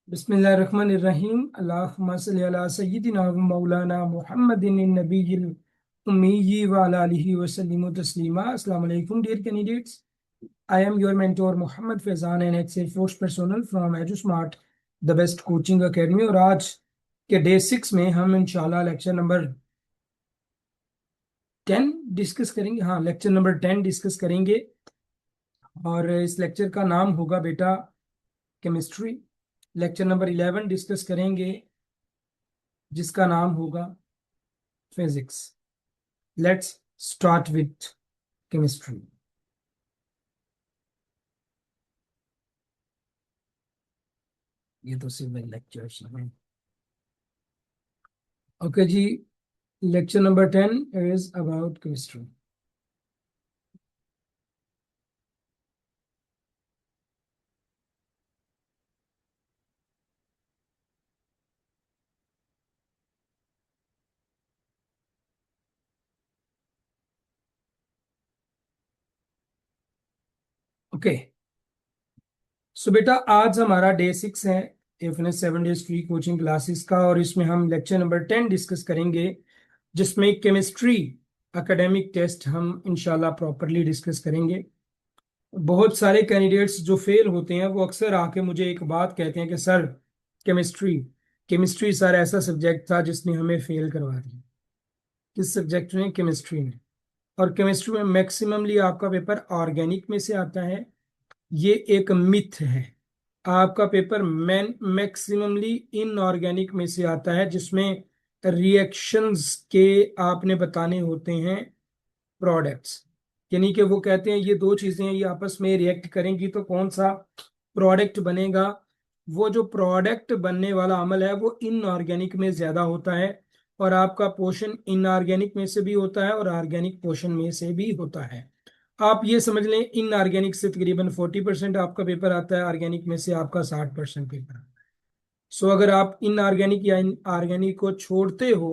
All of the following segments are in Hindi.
बिस्मिल्लाहिर्रहमानिर्रहीम। अल्लाहुम्मा सल्लि अला सय्यिदिना व मौलाना मुहम्मदिन नबीयिल उम्मी व अला आलिहि व सल्लिमु तस्लीमा। अस्सलाम वालेकुम dear candidates. I am your mentor Mohammed Faizan and Excel Force Personnel from EduSmart, the best coaching academy। और आज के डे 6 में हम इंशाल्लाह लेक्चर नंबर 10 डिस्कस करेंगे। हाँ, लेक्चर नंबर 10 डिस्कस करेंगे और इस लेक्चर का नाम होगा बेटा केमिस्ट्री। लेक्चर नंबर 11 डिस्कस करेंगे जिसका नाम होगा physics. Let's start with chemistry. ये तो सिविल लेक्चर्स हैं। ओके जी, lecture number 10 is about chemistry. Okay, so बेटा आज हमारा डे 6 है FNS 7 days free coaching classes का, और इसमें हम लेक्चर नंबर 10 डिस्कस करेंगे जिसमें केमिस्ट्री एकेडमिक टेस्ट हम इंशाल्लाह प्रॉपरली डिस्कस करेंगे। बहुत सारे कैंडिडेट्स जो फेल होते हैं वो अक्सर आके मुझे एक बात कहते हैं कि सर केमिस्ट्री केमिस्ट्री सर ऐसा सब्जेक्ट था जिसने हमें फेल करवा दिया। किस सब्जेक्ट में? केमिस्ट्री में। और केमिस्ट्री में मैक्सिममली आपका पेपर ऑर्गेनिक में से आता है। ये एक मिथ है। आपका पेपर मैक्सिममली इनऑर्गेनिक में से आता है जिसमें रिएक्शंस के आपने बताने होते हैं प्रोडक्ट्स। यानी कि वो कहते हैं ये दो चीजें हैं, ये आपस में रिएक्ट करेंगी तो कौन सा प्रोडक्ट बनेगा। वो जो प्रोडक्ट बनने वाला अमल है वो इनऑर्गेनिक में ज्यादा होता है, और आपका पोर्शन इनऑर्गेनिक में से भी होता है और ऑर्गेनिक पोर्शन में से भी होता है। आप ये समझ लें इनऑर्गेनिक से तकरीबन 40% आपका पेपर आता है, ऑर्गेनिक में से आपका 60% पेपर आता है। सो अगर आप इनऑर्गेनिक या ऑर्गेनिक को छोड़ते हो,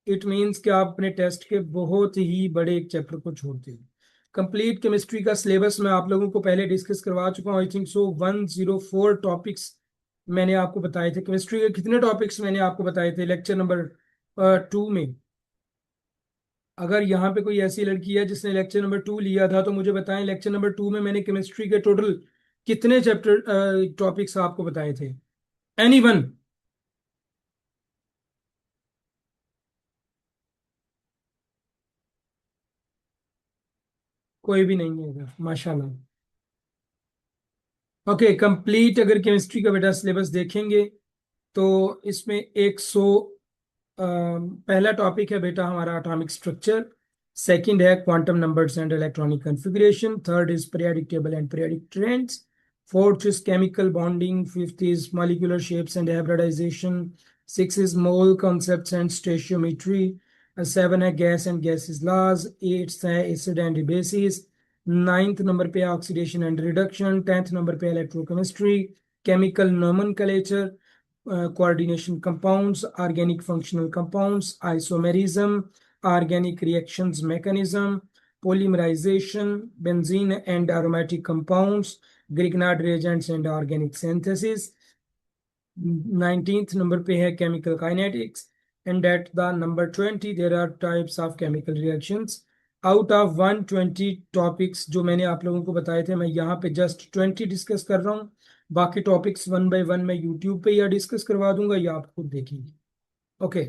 इट मीन्स कि आप अपने टेस्ट के बहुत ही बड़े एक चैप्टर को छोड़ते हो। कंप्लीट केमिस्ट्री का सिलेबस मैं आप लोगों को पहले डिस्कस करवा चुका हूँ। आई थिंक सो 104 टॉपिक्स मैंने आपको बताए थे। केमिस्ट्री के कितने टॉपिक्स मैंने आपको बताए थे लेक्चर नंबर 2 में? अगर यहाँ पे कोई ऐसी लड़की है जिसने लेक्चर नंबर 2 लिया था तो मुझे बताएं लेक्चर नंबर 2 में मैंने केमिस्ट्री के टोटल कितने चैप्टर टॉपिक्स आपको बताए थे? एनीवन? कोई भी नहीं है इधर, माशाल्लाह। ओके, कंप्लीट अगर केमिस्ट्री का बेटा सिलेबस देखेंगे तो इसमें 100 पहला टॉपिक है बेटा हमारा एटॉमिक स्ट्रक्चर। सेकंड है quantum numbers and electronic configuration. Third is periodic table and periodic trends. Fourth is chemical bonding. Fifth is molecular shapes and hybridisation. Six is mole concepts and stoichiometry. Seven है gas and gases laws. Eighth है acid and basis. Ninth number पे oxidation and reduction. Tenth number पे electrochemistry, chemical nomenclature, coordination compounds, organic functional compounds, isomerism, organic reactions mechanism, polymerization, benzene and aromatic compounds, Grignard reagents and organic synthesis। 19th number पे है chemical kinetics, and at the number 20 there are types of chemical reactions। out of 120 topics जो मैंने आप लोगों को बताए थे, मैं यहाँ पे जस्ट 20 डिस्कस कर रहा हूँ। बाकी टॉपिक्स वन बाय वन मैं यूट्यूब पे या डिस्कस करवा दूंगा या आप खुद देखेंगे। Okay,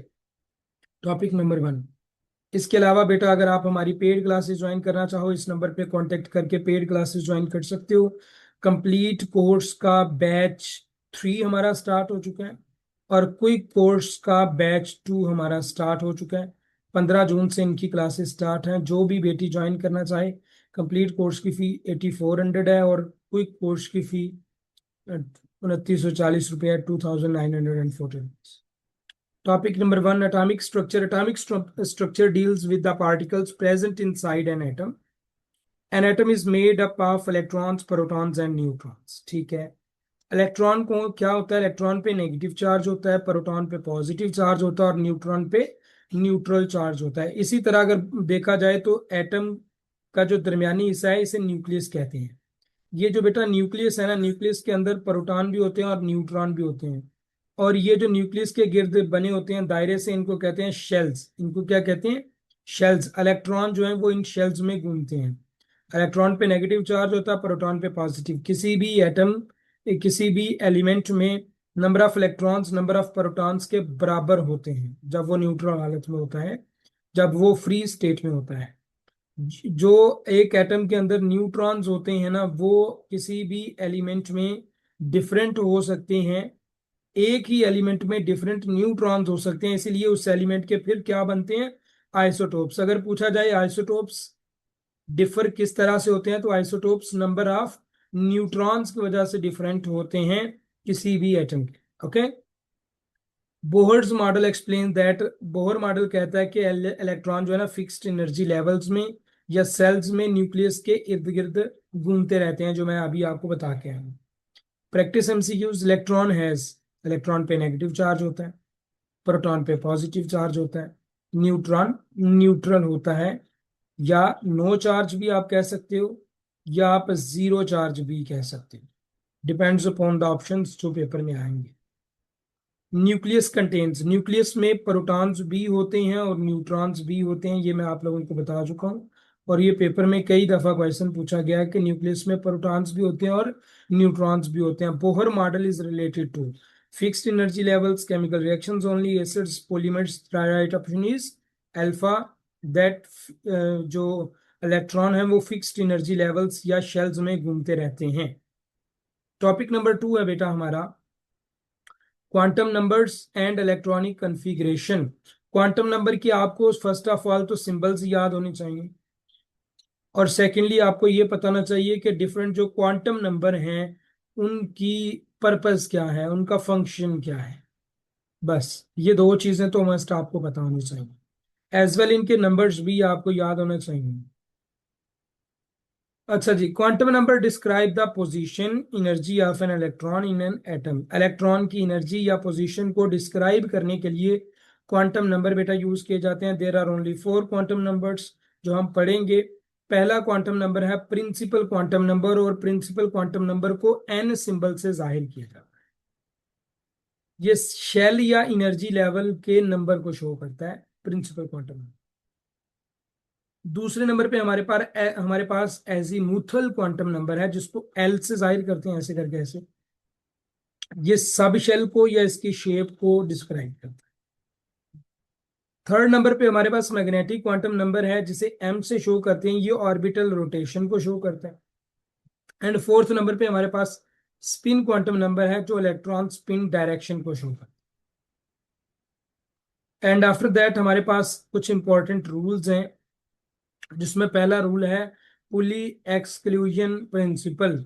topic number 1। इसके अलावा बेटा अगर आप हमारी पेड क्लासेस ज्वाइन करना चाहो इस नंबर पे कांटेक्ट करके पेड क्लासेस ज्वाइन कर सकते हो। कंप्लीट कोर्स का बैच 3 हमारा स्टार्ट हो चुका है, और क्विक कोर्स का बैच 2 हमारा स्टार्ट हो चुका है। 15 जून से इनकी क्लासेस स्टार्ट हैं। जो भी बेटी ज्वाइन करना चाहे, कंप्लीट कोर्स की फी 8400 है और क्विक कोर्स की फी 2940 रुपये, 2914। Topic number 1, atomic structure। Atomic structure deals with the particles present inside an atom। An atom is made up of electrons, protons and neutrons। ठीक है, इलेक्ट्रॉन को क्या होता है? इलेक्ट्रॉन पे नेगेटिव चार्ज होता है, प्रोटॉन पे पॉजिटिव चार्ज होता है और न्यूट्रॉन पे न्यूट्रल चार्ज होता है। इसी तरह अगर देखा जाए तो एटम का जो दरमियानी हिस्सा है इसे न्यूक्लियस कहते हैं। ये जो बेटा न्यूक्लियस है ना, न्यूक्लियस के अंदर प्रोटॉन भी होते हैं और न्यूट्रॉन भी होते हैं। और ये जो न्यूक्लियस के गिर्द बने होते हैं दायरे से, इनको कहते हैं शेल्स। इनको क्या कहते हैं? शेल्स। इलेक्ट्रॉन जो है वो इन शेल्स में घूमते हैं। इलेक्ट्रॉन पे नेगेटिव चार्ज होता है, प्रोटॉन पे पॉजिटिव। किसी भी एटम, किसी भी एलिमेंट में number of electrons number of protons के बराबर होते हैं जब वो न्यूट्रल हालत में होता है, जब वो फ्री स्टेट में होता है। जो एक एटम के अंदर न्यूट्रॉन्स होते हैं ना, वो किसी भी एलिमेंट में डिफरेंट हो सकते हैं। एक ही एलिमेंट में डिफरेंट न्यूट्रॉन्स हो सकते हैं, इसीलिए उस एलिमेंट के फिर क्या बनते हैं? आइसोटोप्स। अगर पूछा जाए आइसोटोप्स डिफर किस तरह से होते हैं, तो आइसोटोप्स नंबर ऑफ न्यूट्रॉन्स की वजह से डिफरेंट होते हैं किसी भी एटम के। Okay. Bohr's model explain that. Bohr model कहता है कि इलेक्ट्रॉन जो है ना फिक्स्ड एनर्जी लेवल्स में या सेल्स में न्यूक्लियस के इर्द गिर्द घूमते रहते हैं, जो मैं अभी आपको बता के आया हूँ। Practice MCQs. Electron has, electron पे नेगेटिव चार्ज होता है, प्रोटॉन पे पॉजिटिव चार्ज होता है, न्यूट्रॉन न्यूट्रल होता है, या नो चार्ज भी आप कह सकते हो, या आप जीरो चार्ज भी कह सकते हो। डिपेंड्स अपॉन द ऑप्शंस जो पेपर में आएंगे। न्यूक्लियस कंटेन्स, न्यूक्लियस में प्रोटॉन्स भी होते हैं और न्यूट्रॉन्स भी होते हैं, ये मैं आप लोगों को बता चुका हूँ। और ये पेपर में कई दफा क्वेश्चन पूछा गया है कि न्यूक्लियस में प्रोटॉन्स भी होते हैं और न्यूट्रॉन्स भी होते हैं। Bohr model is related to fixed energy levels, chemical reactions only, acids, polymers. Right option is alpha, that जो इलेक्ट्रॉन है वो फिक्स्ड एनर्जी लेवल्स या शेल्स में घूमते रहते हैं। टॉपिक नंबर 2 है बेटा हमारा quantum numbers and electronic configuration. Quantum number की आपको फर्स्ट ऑफ ऑल तो सिंबल्स याद होने चाहिए, और सेकेंडली आपको ये बताना चाहिए कि डिफरेंट जो क्वांटम नंबर हैं उनकी पर्पस क्या है, उनका फंक्शन क्या है। बस ये दो चीजें तो मस्ट आपको पता होनी चाहिए। एज वेल इनके नंबर्स भी आपको याद होना चाहिए। अच्छा जी, quantum number describe the position energy of an electron in an atom. Electron की एनर्जी या पोजीशन को डिस्क्राइब करने के लिए क्वांटम नंबर बेटा यूज किए जाते हैं। There are only 4 quantum numbers जो हम पढ़ेंगे। पहला क्वांटम नंबर है प्रिंसिपल क्वांटम नंबर, और प्रिंसिपल क्वांटम नंबर को एन सिंबल से जाहिर किया जाता है। ये शेल या एनर्जी लेवल के नंबर को शो करता है, प्रिंसिपल क्वांटम नंबर। दूसरे नंबर पे हमारे पास एजीमुथल क्वांटम नंबर है, जिसको एल से जाहिर करते हैं, ऐसे करके ऐसे। ये सब शेल को या इसकी शेप को डिस्क्राइब करता है। थर्ड नंबर पे हमारे पास मैग्नेटिक क्वांटम नंबर है, जिसे एम से शो करते हैं, ये ऑर्बिटल रोटेशन को शो करता है। एंड फोर्थ नंबर पे हमारे पास स्पिन क्वांटम नंबर है, जो इलेक्ट्रॉन स्पिन डायरेक्शन को शो करता है। एंड आफ्टर दैट हमारे पास कुछ इंपॉर्टेंट रूल्स हैं, जिसमें पहला रूल है पुली एक्सक्लूजन प्रिंसिपल।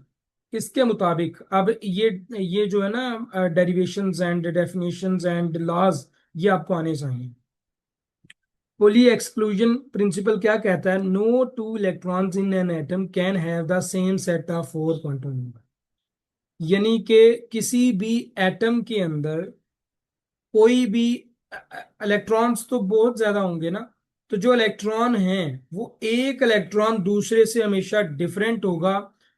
इसके मुताबिक अब ये जो है ना derivations and definitions and laws, ये आपको आने चाहिए। पुली एक्सक्लूजन प्रिंसिपल क्या कहता है? No two electrons in an atom can have the same set of 4 quantum number. यानी कि किसी भी एटम के अंदर कोई भी इलेक्ट्रॉन्स तो बहुत ज्यादा होंगे ना, तो जो इलेक्ट्रॉन हैं वो एक इलेक्ट्रॉन दूसरे से हमेशा डिफरेंट होगा।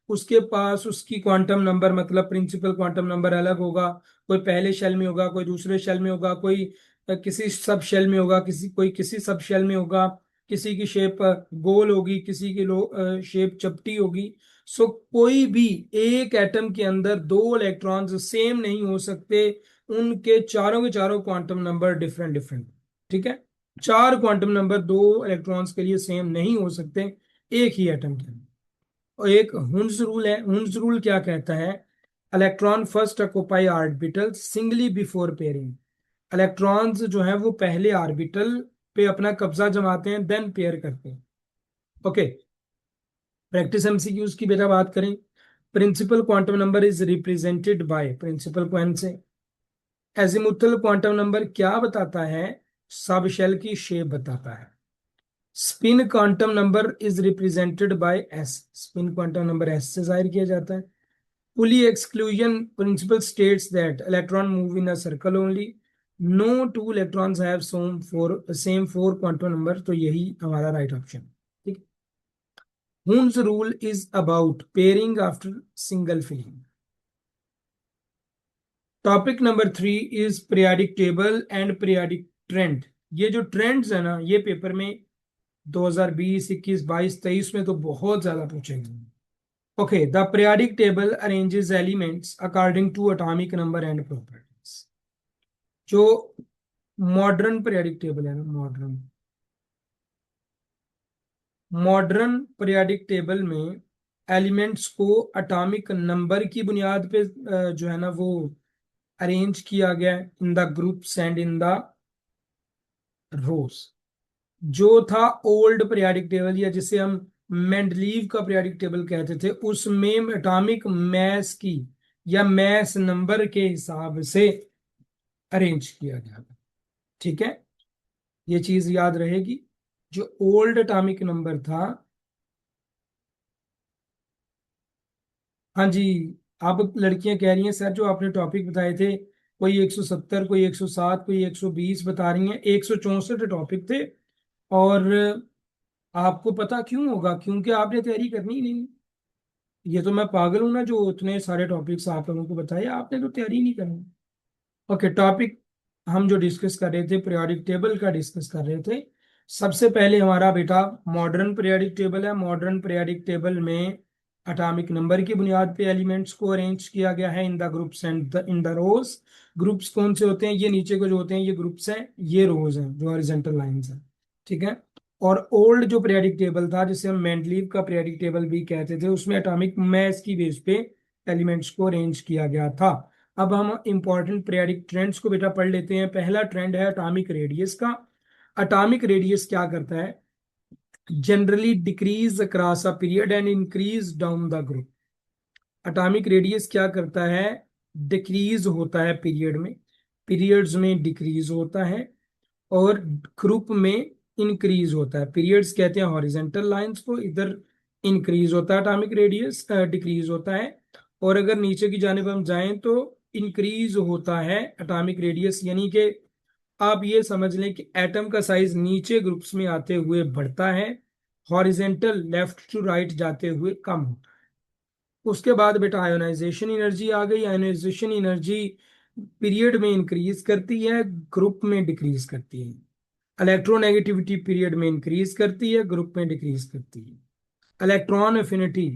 उसके पास उसकी क्वांटम नंबर मतलब प्रिंसिपल क्वांटम नंबर अलग होगा। कोई पहले शेल में होगा, कोई दूसरे शेल में होगा, कोई किसी सब शेल में होगा, कोई किसी सब शेल में होगा। किसी की शेप गोल होगी, किसी की शेप चपटी होगी। सो कोई भी एक एटम के अंदर दो इलेक्ट्रॉन्स सेम नहीं हो सकते, उनके चारों के चारों क्वांटम नंबर डिफरेंट डिफरेंट। ठीक है, चार क्वांटम नंबर दो इलेक्ट्रॉन्स के लिए सेम नहीं हो सकते एक ही एटम के अंदर। और एक हुन्स रूल है। हुन्स रूल क्या कहता है? Electron first occupy orbital singly before pairing. Electrons जो है वो पहले ऑर्बिटल पे अपना कब्जा जमाते हैं, देन पेयर करते हैं। ओके। प्रैक्टिस एमसीक्यूज की बेटा बात करें। Principal quantum number is represented by principal quant से। एजीमुथल क्वांटम नंबर क्या बताता है? सब शेल की शेप बताता है। Spin quantum number is represented by S. Spin quantum number S से जाहिर किया जाता है। Pauli exclusion principle states that electron move in a circle only. No two electrons have same four quantum number, तो यही हमारा राइट ऑप्शन। ठीक। Hund's rule is about pairing after single filling. Topic number 3 is periodic table and periodic trend. ये जो ट्रेंड्स है ना, ये पेपर में 2020, 21, 22, 23 में तो बहुत ज्यादा पूछेंगे। Okay, the periodic table arranges elements according to atomic number and properties. जो मॉडर्न पीरियाडिक टेबल है ना, मॉडर्न पीरियाडिक टेबल में एलिमेंट्स को एटॉमिक नंबर की बुनियाद पे जो है ना वो अरेंज किया गया in the groups and in the rows. जो था ओल्ड पीरियाडिक टेबल, या जिसे हम मेंडलीव का पीरियाडिक टेबल कहते थे, उसमें एटॉमिक मैस की या मैस नंबर के हिसाब से अरेंज किया गया। ठीक है, ये चीज याद रहेगी। जो ओल्ड एटॉमिक नंबर था, हाँ जी, आप लड़कियां कह रही हैं सर जो आपने टॉपिक बताए थे, कोई 170, कोई 107, कोई 120 बता रही हैं, 164 टॉपिक थे। और आपको पता क्यों होगा? क्योंकि आपने तैयारी करनी ही नहीं। ये तो मैं पागल हूं ना जो इतने सारे टॉपिक्स आप लोगों को बताए, आपने तो तैयारी नहीं करनी। ओके, टॉपिक हम जो डिस्कस कर रहे थे, पीरियोडिक टेबल का डिस्कस कर रहे थे। सबसे पहले हमारा बेटा मॉडर्न पीरियोडिक टेबल है। मॉडर्न पीरियोडिक टेबल में एटॉमिक नंबर की बुनियाद पे एलिमेंट्स को अरेंज किया गया है in the groups and in the rows. Groups कौन से होते हैं? ये नीचे को जो होते हैं ये ग्रुप्स हैं, ये रोज हैं जो हॉरिजॉन्टल लाइंस हैं। ठीक है। और ओल्ड जो पीरियोडिक टेबल था, जिसे हम मेंडलीव का पीरियोडिक टेबल भी कहते थे, उसमें एटॉमिक मास की बेस पे एलिमेंट्स को अरेंज किया गया था। अब हम इंपॉर्टेंट पीरियोडिक ट्रेंड्स को बेटा पढ़ लेते हैं। पहला ट्रेंड है एटॉमिक रेडियस का। एटॉमिक रेडियस क्या करता है? Generally decrease across a period and increase down the group. Atomic radius क्या करता है? डिक्रीज होता है पीरियड में, पीरियड्स में डिक्रीज होता है, और ग्रुप में इंक्रीज होता है। पीरियड्स कहते हैं हॉरिजेंटल लाइंस को, इधर इंक्रीज होता है एटॉमिक रेडियस, डिक्रीज होता है। और अगर नीचे की जानिब हम जाएं तो इंक्रीज होता है एटॉमिक रेडियस, यानी कि आप ये समझ लें कि एटम का साइज नीचे ग्रुप्स में आते हुए बढ़ता है, हॉरिजेंटल लेफ्ट टू राइट जाते हुए कम होता है। उसके बाद बेटा आयोनाइजेशन एनर्जी आ गई। आयोनाइजेशन एनर्जी पीरियड में इंक्रीज करती है, ग्रुप में डिक्रीज करती है। इलेक्ट्रोनेगेटिविटी पीरियड में इंक्रीज करती है, ग्रुप में डिक्रीज करती है। Electron affinity,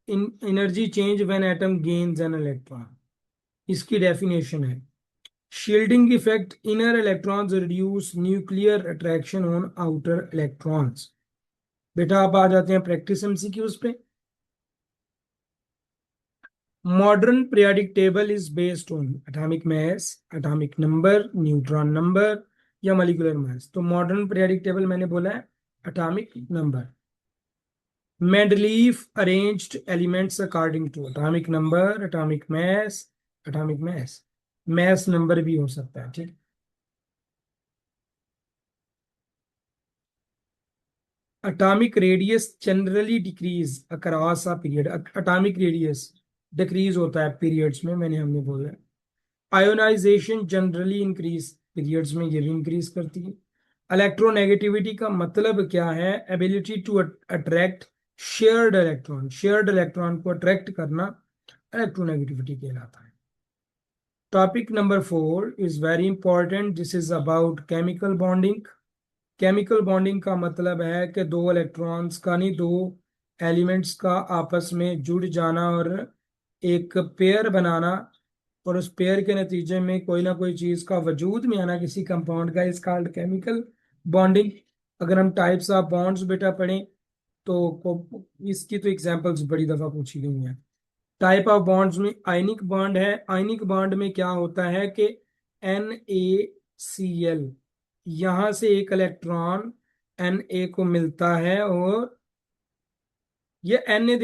in energy change when atom gains an electron. इसकी डेफिनेशन है shielding effect, inner electrons reduce nuclear attraction on outer electrons. बेटा आप आ जाते हैं प्रैक्टिस एमसीक्यूज पे। Modern periodic table is based on atomic mass, atomic number, neutron number या मॉलिक्यूलर मास। तो मॉडर्न पीरियोडिक टेबल मैंने बोला है atomic number. Mendeleev arranged elements according to atomic number, atomic mass, atomic mass, mass number भी हो सकता है। ठीक। Atomic radius generally decrease across a period. Atomic radius decrease होता है पीरियड्स में, हमने बोला है। आयोनाइजेशन जनरली इंक्रीज पीरियड्स में, ये भी इंक्रीज करती है। इलेक्ट्रोनेगेटिविटी का मतलब क्या है? Ability to attract shared electron, shared electron को अट्रैक्ट करना इलेक्ट्रोनेगेटिविटी कहलाता है। Topic number 4 is very important, this is about chemical bonding. Chemical bonding का मतलब है कि दो इलेक्ट्रॉन्स का नहीं, दो एलिमेंट्स का आपस में जुड़ जाना और एक पेयर बनाना, और उस पेयर के नतीजे में कोई ना कोई चीज का वजूद में आना किसी कंपाउंड का, इज कॉल्ड केमिकल बॉन्डिंग। अगर हम टाइप्स ऑफ बॉन्ड्स बेटा पढ़ें तो इसकी तो एग्जांपल्स बड़ी दफा पूछी गई हैं। टाइप ऑफ बॉन्ड्स में आयनिक बॉन्ड है। आयनिक बॉन्ड में क्या होता है कि NaCl, यहां से एक इलेक्ट्रॉन Na को मिलता है और ये Na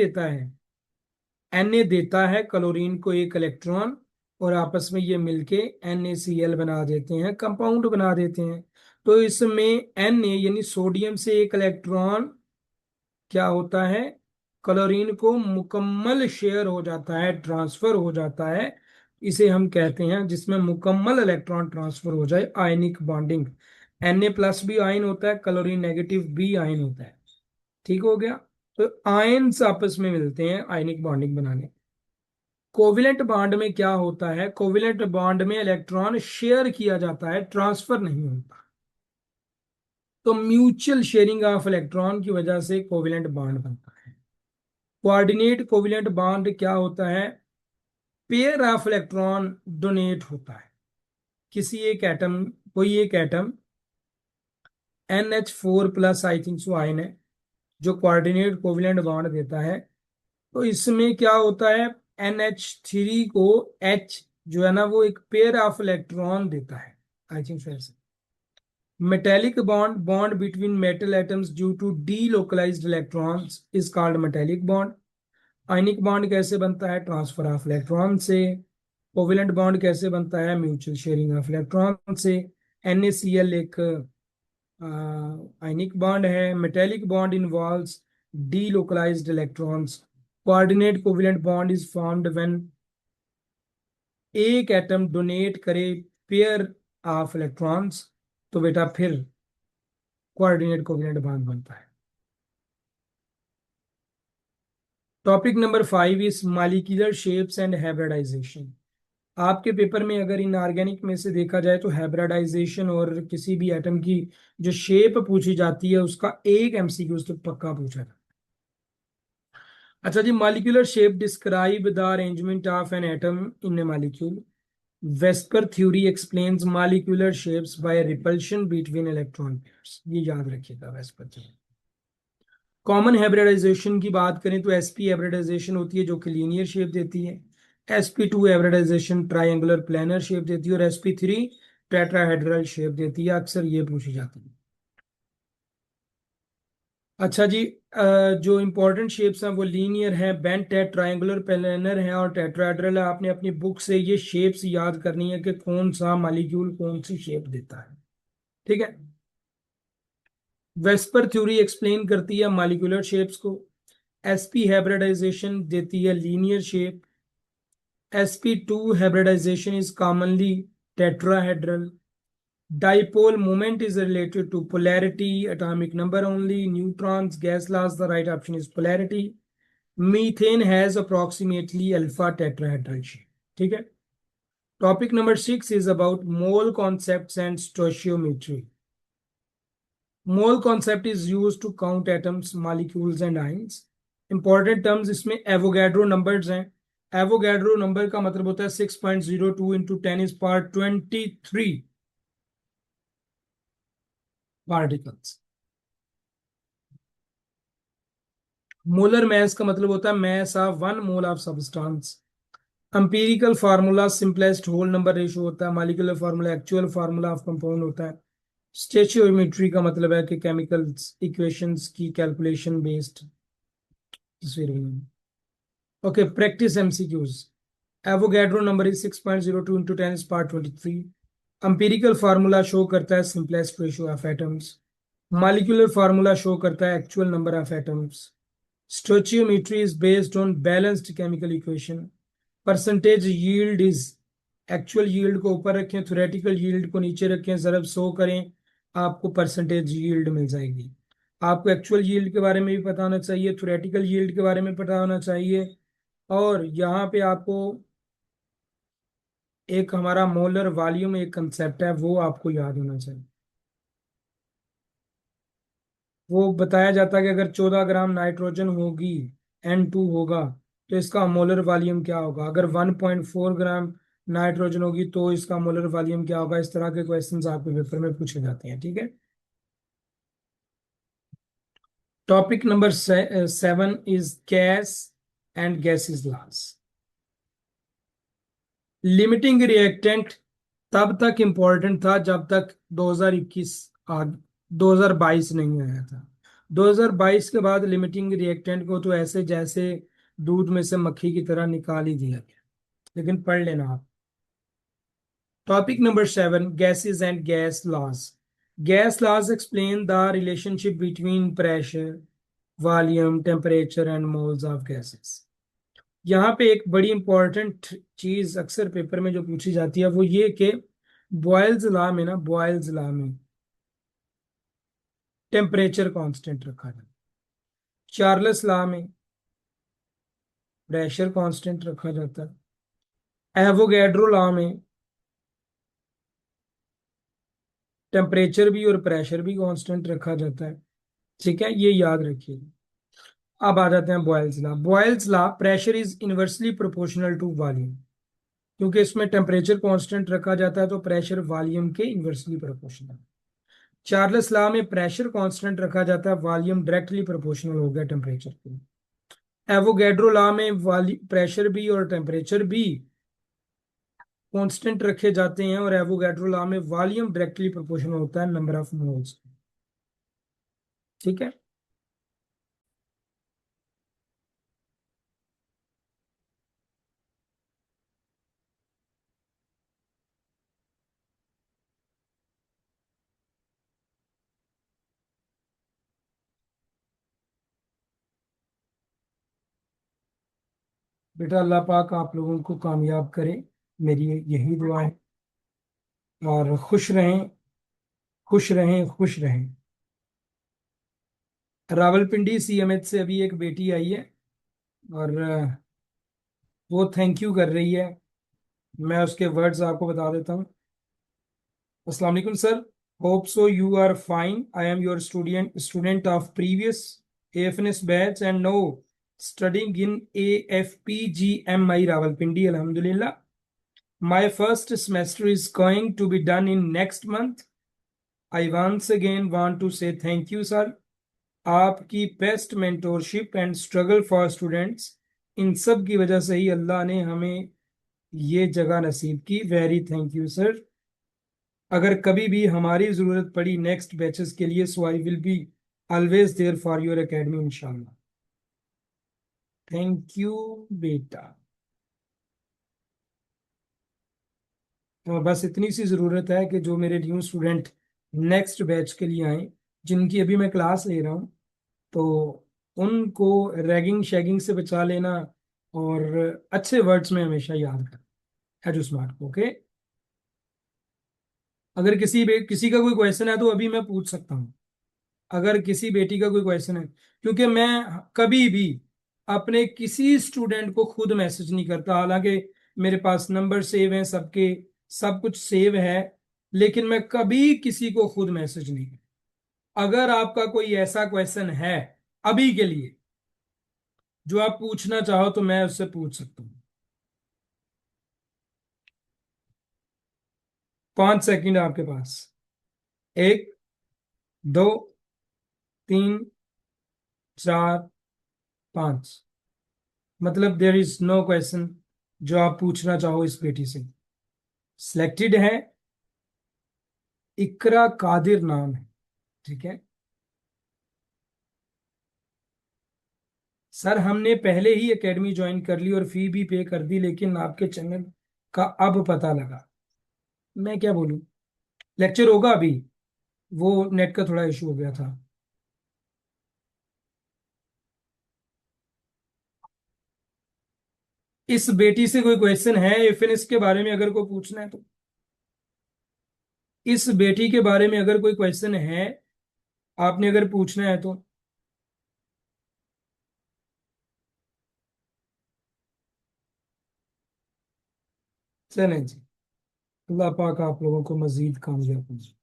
देता है क्लोरीन को एक इलेक्ट्रॉन, और आपस में ये मिलके NaCl बना देते हैं, कंपाउंड बना देते हैं। तो इसमें Na यानी सोडियम से एक इलेक्ट्रॉन क्या होता है? क्लोरीन को मुकम्मल शेयर हो जाता है, ट्रांसफर हो जाता है। इसे हम कहते हैं, जिसमें मुकम्मल इलेक्ट्रॉन ट्रांसफर हो जाए, आयनिक बॉन्डिंग। Na प्लस भी आयन होता है, क्लोरीन नेगेटिव भी आयन होता है। ठीक हो गया। तो आयन्स आपस में मिलते हैं आयनिक बॉन्डिंग बनाने। कोविलेंट बॉन्ड में क्या होता है, कोविलेंट बॉन्ड में इलेक्ट्रॉन शेयर किया जाता है, ट्रांसफर नहीं होता। तो म्यूचुअल शेयरिंग ऑफ इलेक्ट्रॉन की वजह से कोविलेंट बॉन्ड बनता है। कोऑर्डिनेट कोविलेंट बॉन्ड क्या होता है, पेयर ऑफ इलेक्ट्रॉन डोनेट होता है। किसी एक एटम, कोई एक एटम NH4+ आई थिंक सो आयन है जो कोऑर्डिनेट कोविलेंट बॉन्ड देता है। तो इसमें क्या होता है, NH3 को H जो है ना वो एक पेयर ऑफ इलेक्ट्रॉन देता है, आई थिंक सो ऐसे। Metallic bond, bond between metal atoms due to delocalised electrons is called metallic bond. Ionic bond कैसे बनता है, ट्रांसफर ऑफ इलेक्ट्रॉन से। कोवेलेंट बॉन्ड कैसे बनता है, म्यूचुअल शेयरिंग ऑफ इलेक्ट्रॉन से। NaCl एक आयनिक बॉन्ड है। Metallic bond involves delocalised electrons. Coordinate covalent bond is formed when एक एटम डोनेट करे पेयर ऑफ इलेक्ट्रॉन्स, तो बेटा फिर कोऑर्डिनेट कोवेलेंट बॉन्ड बनता है। Topic number 5 is molecular shapes and hybridisation. आपके पेपर में अगर इनऑर्गेनिक में से देखा जाए तो हाइब्रिडाइजेशन और किसी भी एटम की जो शेप पूछी जाती है उसका एक एमसीक्यू तो पक्का पूछा था। अच्छा जी, molecular shape describe the arrangement of an atom in a molecule. VSEPR theory explains molecular shapes by repulsion between electron pairs. ये याद रखिएगा वेस्पर थ्योरी। कॉमन हाइब्रिडाइजेशन की बात करें तो sp हाइब्रिडाइजेशन होती है जो कि लीनियर शेप देती है। sp2 hybridisation triangular planar shape देती है और sp3 टेट्राहेड्रल शेप देती है, अक्सर ये पूछी जाती है। अच्छा जी, जो इंपॉर्टेंट शेप्स हैं वो लीनियर है, बेंट है, ट्रायंगुलर प्लेनर है और टेट्राहेड्रल है। आपने अपनी बुक से ये शेप्स याद करनी है कि कौन सा मॉलिक्यूल कौन सी शेप देता है, ठीक है। वेस्पर थ्योरी एक्सप्लेन करती है मॉलिक्यूलर शेप्स को। sp हाइब्रिडाइजेशन देती है linear shape. sp2 hybridization is commonly tetrahedral. Dipole moment is related to polarity, atomic number only, neutrons, gas laws. The right option is polarity. Methane has approximately alpha tetrahedral shape. ठीक है। Topic number 6 is about mole concepts and stoichiometry. Mole concept is used to count atoms, molecules and ions. Important terms इसमें एवोगैड्रो नंबर्स हैं। एवोगैड्रो नंबर का मतलब होता है 6.02 इंटू 10⁻23 पार्टिकल्स। मोलर मैस का मतलब होता है mass of 1 mole of substance. Empirical formula simplest whole number ratio होता है। Molecular formula actual formula of compound होता है। स्टेचियोमेट्री का मतलब है कि केमिकल्स इक्वेशंस की कैलकुलेशन बेस्ड तस्वीर बनाना। Okay, practice MCQs. Avogadro number is 6.02 into 10⁻23। Empirical formula show करता है simplest ratio of atoms. Molecular formula show करता है actual number of atoms. Stoichiometry is based on balanced chemical equation. Percentage yield is, actual yield को ऊपर रखें, थ्योरेटिकल यील्ड को नीचे रखें, ज़रब 100 करें, आपको परसेंटेज यील्ड मिल जाएगी। आपको एक्चुअल यील्ड के बारे में भी पता होना चाहिए, थ्योरेटिकल यील्ड के बारे में पता होना चाहिए, और यहाँ पे आपको एक हमारा मोलर वॉल्यूम एक कंसेप्ट है वो आपको याद होना चाहिए। वो बताया जाता है कि अगर 14 ग्राम नाइट्रोजन होगी, N2 होगा, तो इसका मोलर वॉल्यूम क्या होगा। अगर 1.4 ग्राम नाइट्रोजन होगी तो इसका मोलर वॉल्यूम क्या होगा। इस तरह के क्वेश्चंस आपके पेपर में पूछे जाते हैं, ठीक है। Topic number 7 is gas and gases loss. Limiting reactant तब तक इंपॉर्टेंट था जब तक 2021 आ 2022 नहीं आया था। 2022 के बाद लिमिटिंग रिएक्टेंट को तो ऐसे जैसे दूध में से मक्खी की तरह निकाल ही दिया गया। लेकिन पढ़ लेना आप। Topic number 7, gases and gas laws. Gas laws explain the relationship between pressure, volume, temperature and moles of gases. यहाँ पे एक बड़ी इंपॉर्टेंट चीज अक्सर पेपर में जो पूछी जाती है वो ये कि बॉयल्स लॉ में ना, बॉयल्स लॉ में टेम्परेचर कांस्टेंट रखा था। चार्ल्स लॉ में प्रेशर कांस्टेंट रखा जाता है। एवोगैड्रो लॉ में टेम्परेचर भी और प्रेशर भी कांस्टेंट रखा जाता है। ठीक है, ये याद रखिए। अब आ जाते हैं Boyle's law. Boyle's law, pressure is inversely proportional to volume. क्योंकि इसमें टेम्परेचर कांस्टेंट रखा जाता है तो प्रेशर वॉल्यूम के इनवर्सली प्रोपोर्शनल। चार्ल्स लॉ में प्रेशर कांस्टेंट रखा जाता है, वॉल्यूम डायरेक्टली प्रोपोर्शनल हो गया टेम्परेचर के। एवोगैड्रो लॉ में प्रेशर भी और टेम्परेचर भी कांस्टेंट रखे जाते हैं, और एवोगैड्रो लॉ में वॉल्यूम डायरेक्टली प्रोपोर्शनल होता है नंबर ऑफ मोल्स। ठीक है। बेटा अल्लाह पाक आप लोगों को कामयाब करे, मेरी यही दुआ है। और खुश रहें, खुश रहें, खुश रहें। रावलपिंडी सीएमएच से अभी एक बेटी आई है, और वो थैंक यू कर रही है। मैं उसके वर्ड्स आपको बता देता हूँ। अस्सलाम वालेकुम sir, hope so you are fine. I am your student of previous AFNS batch and now studying in AFPGMI Rawalpindi, अल्हम्दुलिल्लाह। My first semester is going to be done in next month. I once again want to say thank you, sir. आपकी best mentorship and struggle for students, इन सब की वजह से ही अल्लाह ने हमें ये जगह नसीब की। Very thank you sir. अगर कभी भी हमारी ज़रूरत पड़ी नेक्स्ट बैचेस के लिए, so I will be always there for your academy इंशाल्लाह। थैंक यू बेटा। तो बस इतनी सी ज़रूरत है कि जो मेरे न्यू स्टूडेंट नेक्स्ट बैच के लिए आए, जिनकी अभी मैं क्लास ले रहा हूँ, तो उनको रैगिंग शैगिंग से बचा लेना, और अच्छे वर्ड्स में हमेशा याद रखना। एडू स्मार्ट को, ओके। अगर किसी का कोई क्वेश्चन है तो अभी मैं पूछ सकता हूँ। अगर किसी बेटी का कोई क्वेश्चन है, क्योंकि मैं कभी भी अपने किसी स्टूडेंट को खुद मैसेज नहीं करता, हालांकि मेरे पास नंबर सेव हैं सबके, सब कुछ सेव है, लेकिन मैं कभी किसी को खुद मैसेज नहीं करता। अगर आपका कोई ऐसा क्वेश्चन है अभी के लिए जो आप पूछना चाहो, तो मैं उससे पूछ सकता हूँ। 5 सेकंड आपके पास। एक, दो, तीन, चार, पांच। मतलब देर इज नो क्वेश्चन जो आप पूछना चाहो इस बेटी से। सिलेक्टेड है, इकरा कादिर नाम है। ठीक है सर, हमने पहले ही एकेडमी ज्वाइन कर ली और फी भी पे कर दी, लेकिन आपके चैनल का अब पता लगा। मैं क्या बोलूं, लेक्चर होगा अभी, वो नेट का थोड़ा इशू हो गया था। इस बेटी से कोई क्वेश्चन है एफएनएस के बारे में, अगर कोई पूछना है तो। इस बेटी के बारे में अगर कोई क्वेश्चन है, आपने अगर पूछना है तो। चलें जी, अल्लाह पाक आप लोगों को मजीद कामयाब कीजिए।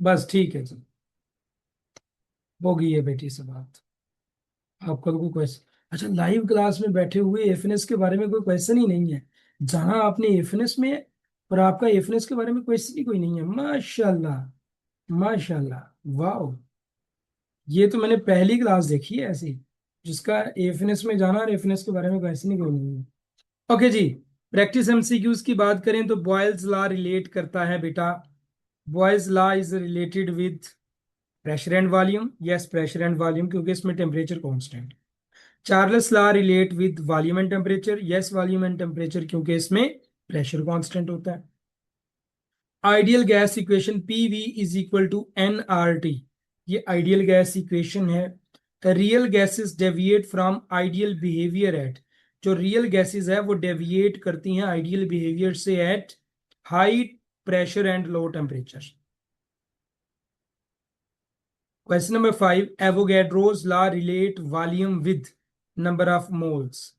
बस ठीक है जी, होगी ये बेटी से बात। आपका कोई क्वेश्चन? अच्छा, लाइव क्लास में बैठे हुए एफएनएस के बारे में कोई क्वेश्चन ही नहीं है, जहां आपने एफएनएस में, और आपका एफएनएस के बारे में क्वेश्चन ही कोई नहीं है। माशाल्लाह, माशाल्लाह, वाह। ये तो मैंने पहली क्लास देखी है ऐसी, जिसका एफएनएस में जाना और एफएनएस के बारे में क्वेश्चन ही कोई नहीं है। ओके जी, प्रैक्टिस एमसीक्यूज की बात करें तो बॉयल्स लॉ रिलेट करता है बेटा। Boyle's law is related with pressure and volume. Yes, pressure and volume, क्योंकि इसमें temperature constant. Charles law relate with volume and temperature. Yes, volume and temperature, क्योंकि इसमें प्रेशर कांस्टेंट होता है। Ideal gas equation PV is equal to nRT, ये आइडियल गैस इक्वेशन है। Real gases deviate from ideal behaviour at जो रियल गैसेस है वो डेविएट करती हैं आइडियल बिहेवियर से at high pressure and low temperature. Question number 5, Avogadro's law relate volume with number of moles.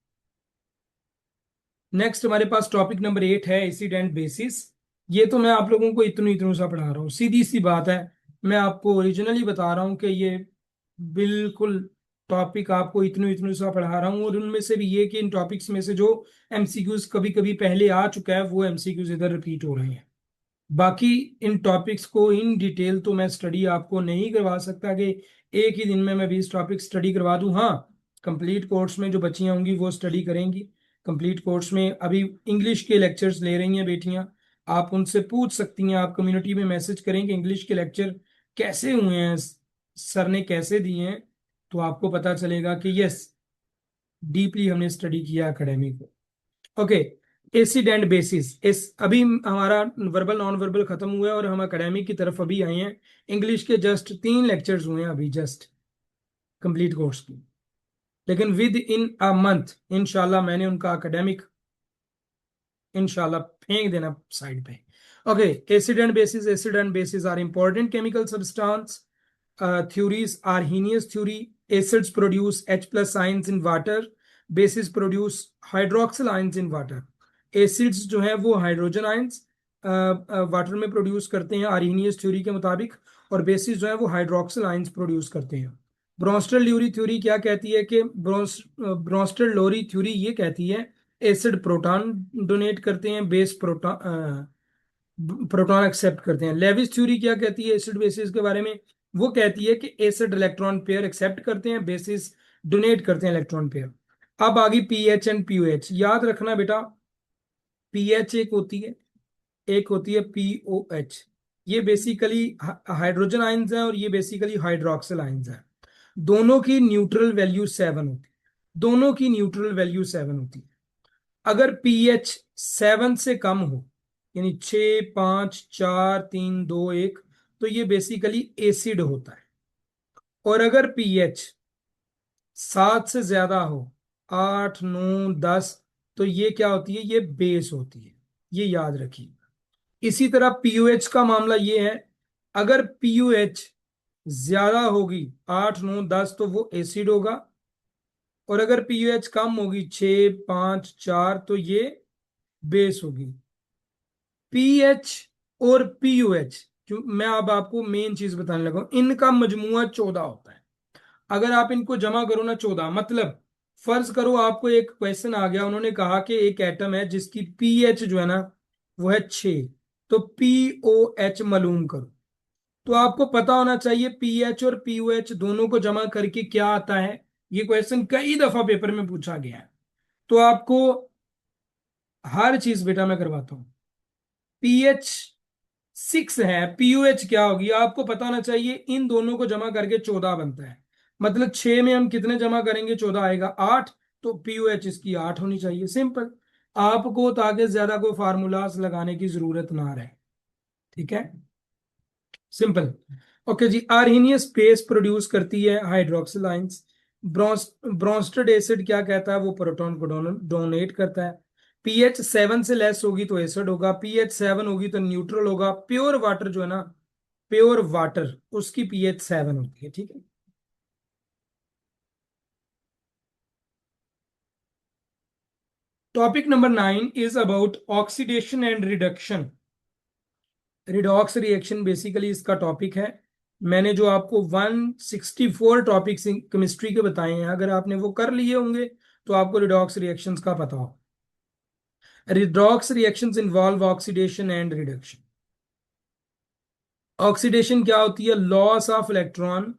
Next हमारे पास टॉपिक नंबर 8 है एसिड एंड बेसिस। ये तो मैं आप लोगों को इतनों इतनों सा पढ़ा रहा हूँ, सीधी सी बात है। मैं आपको ओरिजिनली बता रहा हूँ कि ये बिल्कुल टॉपिक आपको इतनों इतनों सा पढ़ा रहा हूँ, और उनमें से भी ये कि इन टॉपिक्स में से जो एमसीक्यूज कभी कभी पहले आ चुका है वो एमसीक्यूज इधर रिपीट हो रहे हैं। बाकी इन टॉपिक्स को इन डिटेल तो मैं स्टडी आपको नहीं करवा सकता कि एक ही दिन में मैं 20 टॉपिक स्टडी करवा दूं। हाँ, कंप्लीट कोर्स में जो बच्चियां होंगी वो स्टडी करेंगी। कंप्लीट कोर्स में अभी इंग्लिश के लेक्चर्स ले रही हैं बेटियां, आप उनसे पूछ सकती हैं, आप कम्युनिटी में मैसेज करें कि इंग्लिश के लेक्चर कैसे हुए हैं, सर ने कैसे दिए हैं, तो आपको पता चलेगा कि यस, डीपली हमने स्टडी किया एकेडमी को। Okay, acid and basis. इस अभी हमारा वर्बल नॉन वर्बल खत्म हुआ है और हम एकेडमिक की तरफ अभी आए हैं। इंग्लिश के जस्ट 3 लेक्चर्स हुए हैं अभी जस्ट कंप्लीट कोर्स की, लेकिन विद इन अ मंथ इंशाल्लाह मैंने उनका एकेडमिक इंशाल्लाह फेंक देना साइड पे। Okay, acid and bases. Acid and bases are important chemical substance theories. Arrhenius theory: acids produce H plus ions in water, bases produce hydroxyl ions in water. Acids जो है वो हाइड्रोजन आयंस वाटर में प्रोड्यूस करते हैं आर्हीनियस थ्योरी के मुताबिक, और बेसिस जो है वो हाइड्रोक्सिल आयंस प्रोड्यूस करते हैं। ब्रोंस्टर ल्यूरी थ्योरी क्या कहती है कि ब्रोंस्टर लोरी थ्योरी ये कहती है एसिड प्रोटॉन डोनेट करते हैं, बेस प्रोटॉन एक्सेप्ट करते हैं। लेविस थ्योरी क्या कहती है एसिड बेसिस के बारे में? वो कहती है कि एसिड इलेक्ट्रॉन पेयर एक्सेप्ट करते हैं, बेसिस डोनेट करते हैं इलेक्ट्रॉन पेयर। अब आगे पीएच एंड पीओएच। याद रखना बेटा, पीएच एक होती है पीओएच। ये बेसिकली हाइड्रोजन आयंस है और ये बेसिकली हाइड्रोक्सिल आयंस है। दोनों की न्यूट्रल वैल्यू 7 होती है, दोनों की न्यूट्रल वैल्यू 7 होती है। अगर पीएच 7 से कम हो, यानी 6, 5, 4, 3, 2, 1, तो ये बेसिकली एसिड होता है। और अगर पीएच 7 से ज्यादा हो, 8, 9, 10, तो ये क्या होती है? ये बेस होती है, ये याद रखिए। इसी तरह पीयूएच का मामला ये है, अगर पीयूएच ज्यादा होगी 8, 9, 10, तो वो एसिड होगा, और अगर पीयूएच कम होगी 6, 5, 4, तो ये बेस होगी। पीएच और पीयूएच, जो मैं अब आपको मेन चीज बताने लगा हूं, इनका मजमुआ 14 होता है। अगर आप इनको जमा करो ना 14, मतलब फर्ज करो आपको एक क्वेश्चन आ गया, उन्होंने कहा कि एक एटम है जिसकी पीएच जो है ना वो है 6, तो पीओएच मालूम करो। तो आपको पता होना चाहिए पीएच और पीओएच दोनों को जमा करके क्या आता है। ये क्वेश्चन कई दफा पेपर में पूछा गया है, तो आपको हर चीज बेटा मैं करवाता हूं। पीएच 6 है, पीयूएच क्या होगी आपको पता होना चाहिए। इन दोनों को जमा करके 14 बनता है, मतलब 6 में हम कितने जमा करेंगे? 14 आएगा, 8, तो पीयूएच इसकी 8 होनी चाहिए। सिंपल, आपको ताकि ज्यादा कोई फार्मूलाज लगाने की जरूरत ना रहे, ठीक है, सिंपल। ओके जी, आर्हीनियस बेस प्रोड्यूस करती है हाइड्रोक्सिल आयंस। ब्रोंस्टेड एसिड क्या कहता है? वो प्रोटॉन को डोनेट करता है। पीएच 7 से लेस होगी तो एसिड होगा, पीएच 7 होगी तो न्यूट्रल होगा। प्योर वाटर जो है ना, प्योर वाटर, उसकी पीएच 7 होती है, ठीक है। Topic number 9 is about oxidation and reduction. Redox reaction basically इसका टॉपिक है। मैंने जो आपको 164 टॉपिक्स केमिस्ट्री के बताए हैं, अगर आपने वो कर लिए होंगे तो आपको रिडॉक्स रिएक्शंस का पता हो। Redox reactions involve oxidation and reduction. Oxidation क्या होती है? लॉस ऑफ इलेक्ट्रॉन